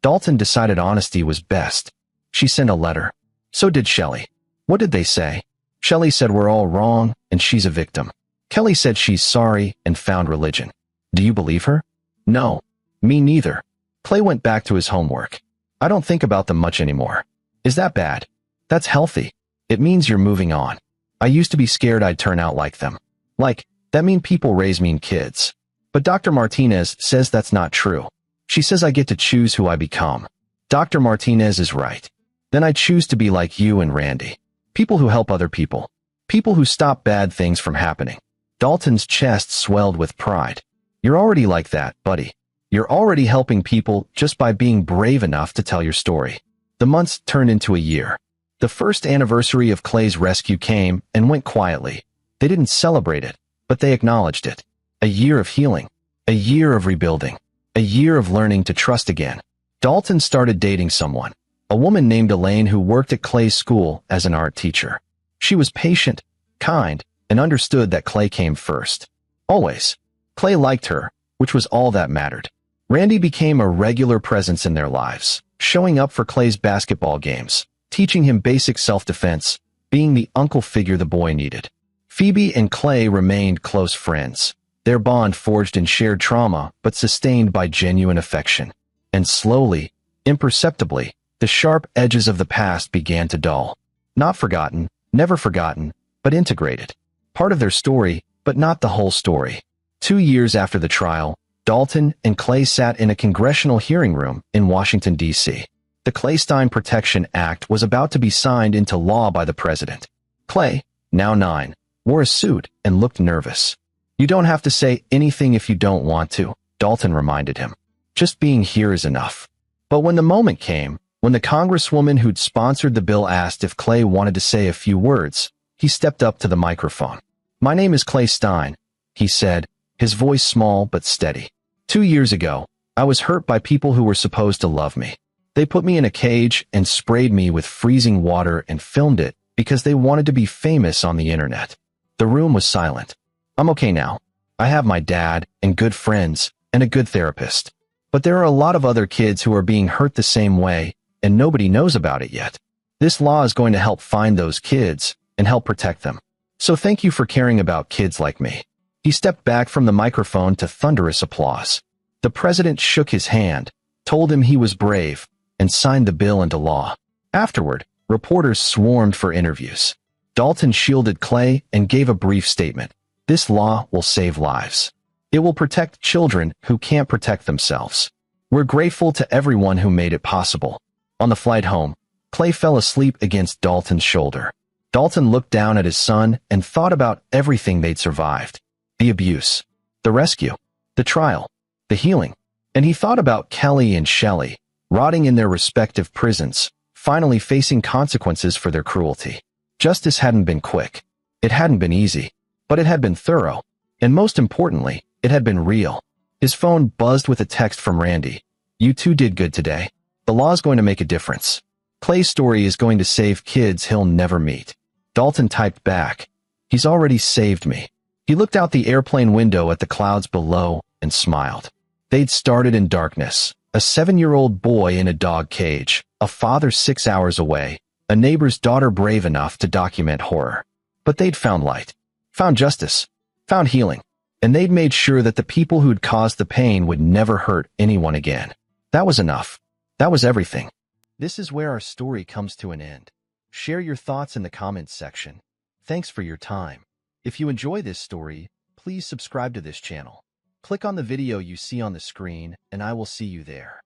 Dalton decided honesty was best. "She sent a letter." "So did Shelley." "What did they say?" "Shelley said we're all wrong and she's a victim. Kelly said she's sorry and found religion." "Do you believe her?" "No. Me neither." Clay went back to his homework. "I don't think about them much anymore." "Is that bad?" "That's healthy. It means you're moving on. I used to be scared I'd turn out like them. Like, that mean people raise mean kids. But Dr. Martinez says that's not true. She says I get to choose who I become. Dr. Martinez is right. Then I choose to be like you and Randy. People who help other people. People who stop bad things from happening." Dalton's chest swelled with pride. "You're already like that, buddy. You're already helping people just by being brave enough to tell your story." The months turned into a year. The first anniversary of Clay's rescue came and went quietly. They didn't celebrate it, but they acknowledged it. A year of healing. A year of rebuilding. A year of learning to trust again. Dalton started dating someone, a woman named Elaine who worked at Clay's school as an art teacher. She was patient, kind, and understood that Clay came first. Always. Clay liked her, which was all that mattered. Randy became a regular presence in their lives, showing up for Clay's basketball games, teaching him basic self-defense, being the uncle figure the boy needed. Phoebe and Clay remained close friends, their bond forged in shared trauma but sustained by genuine affection. And slowly, imperceptibly, the sharp edges of the past began to dull. Not forgotten, never forgotten, but integrated. Part of their story, but not the whole story. 2 years after the trial, Dalton and Clay sat in a congressional hearing room in Washington, D.C. The Clay-Stein Protection Act was about to be signed into law by the president. Clay, now 9, wore a suit and looked nervous. "You don't have to say anything if you don't want to," Dalton reminded him. "Just being here is enough." But when the moment came, when the congresswoman who'd sponsored the bill asked if Clay wanted to say a few words, he stepped up to the microphone. "My name is Clay Stein," he said, his voice small but steady. 2 years ago, I was hurt by people who were supposed to love me. They put me in a cage and sprayed me with freezing water and filmed it because they wanted to be famous on the internet. The room was silent. I'm okay now. I have my dad and good friends and a good therapist. But there are a lot of other kids who are being hurt the same way, and nobody knows about it yet. This law is going to help find those kids and help protect them. So thank you for caring about kids like me." He stepped back from the microphone to thunderous applause. The president shook his hand, told him he was brave, and signed the bill into law. Afterward, reporters swarmed for interviews. Dalton shielded Clay and gave a brief statement. "This law will save lives. It will protect children who can't protect themselves. We're grateful to everyone who made it possible." On the flight home, Clay fell asleep against Dalton's shoulder. Dalton looked down at his son and thought about everything they'd survived. The abuse, the rescue, the trial, the healing. And he thought about Kelly and Shelley, rotting in their respective prisons, finally facing consequences for their cruelty. Justice hadn't been quick. It hadn't been easy, but it had been thorough. And most importantly, it had been real. His phone buzzed with a text from Randy. "You two did good today. The law's going to make a difference. Clay's story is going to save kids he'll never meet." Dalton typed back, "He's already saved me." He looked out the airplane window at the clouds below and smiled. They'd started in darkness, a 7-year-old boy in a dog cage, a father 6 hours away, A neighbor's daughter brave enough to document horror. But they'd found light, found justice, found healing, and they'd made sure that the people who'd caused the pain would never hurt anyone again. That was enough. That was everything. This is where our story comes to an end. Share your thoughts in the comments section. Thanks for your time. If you enjoy this story, please subscribe to this channel. Click on the video you see on the screen, and I will see you there.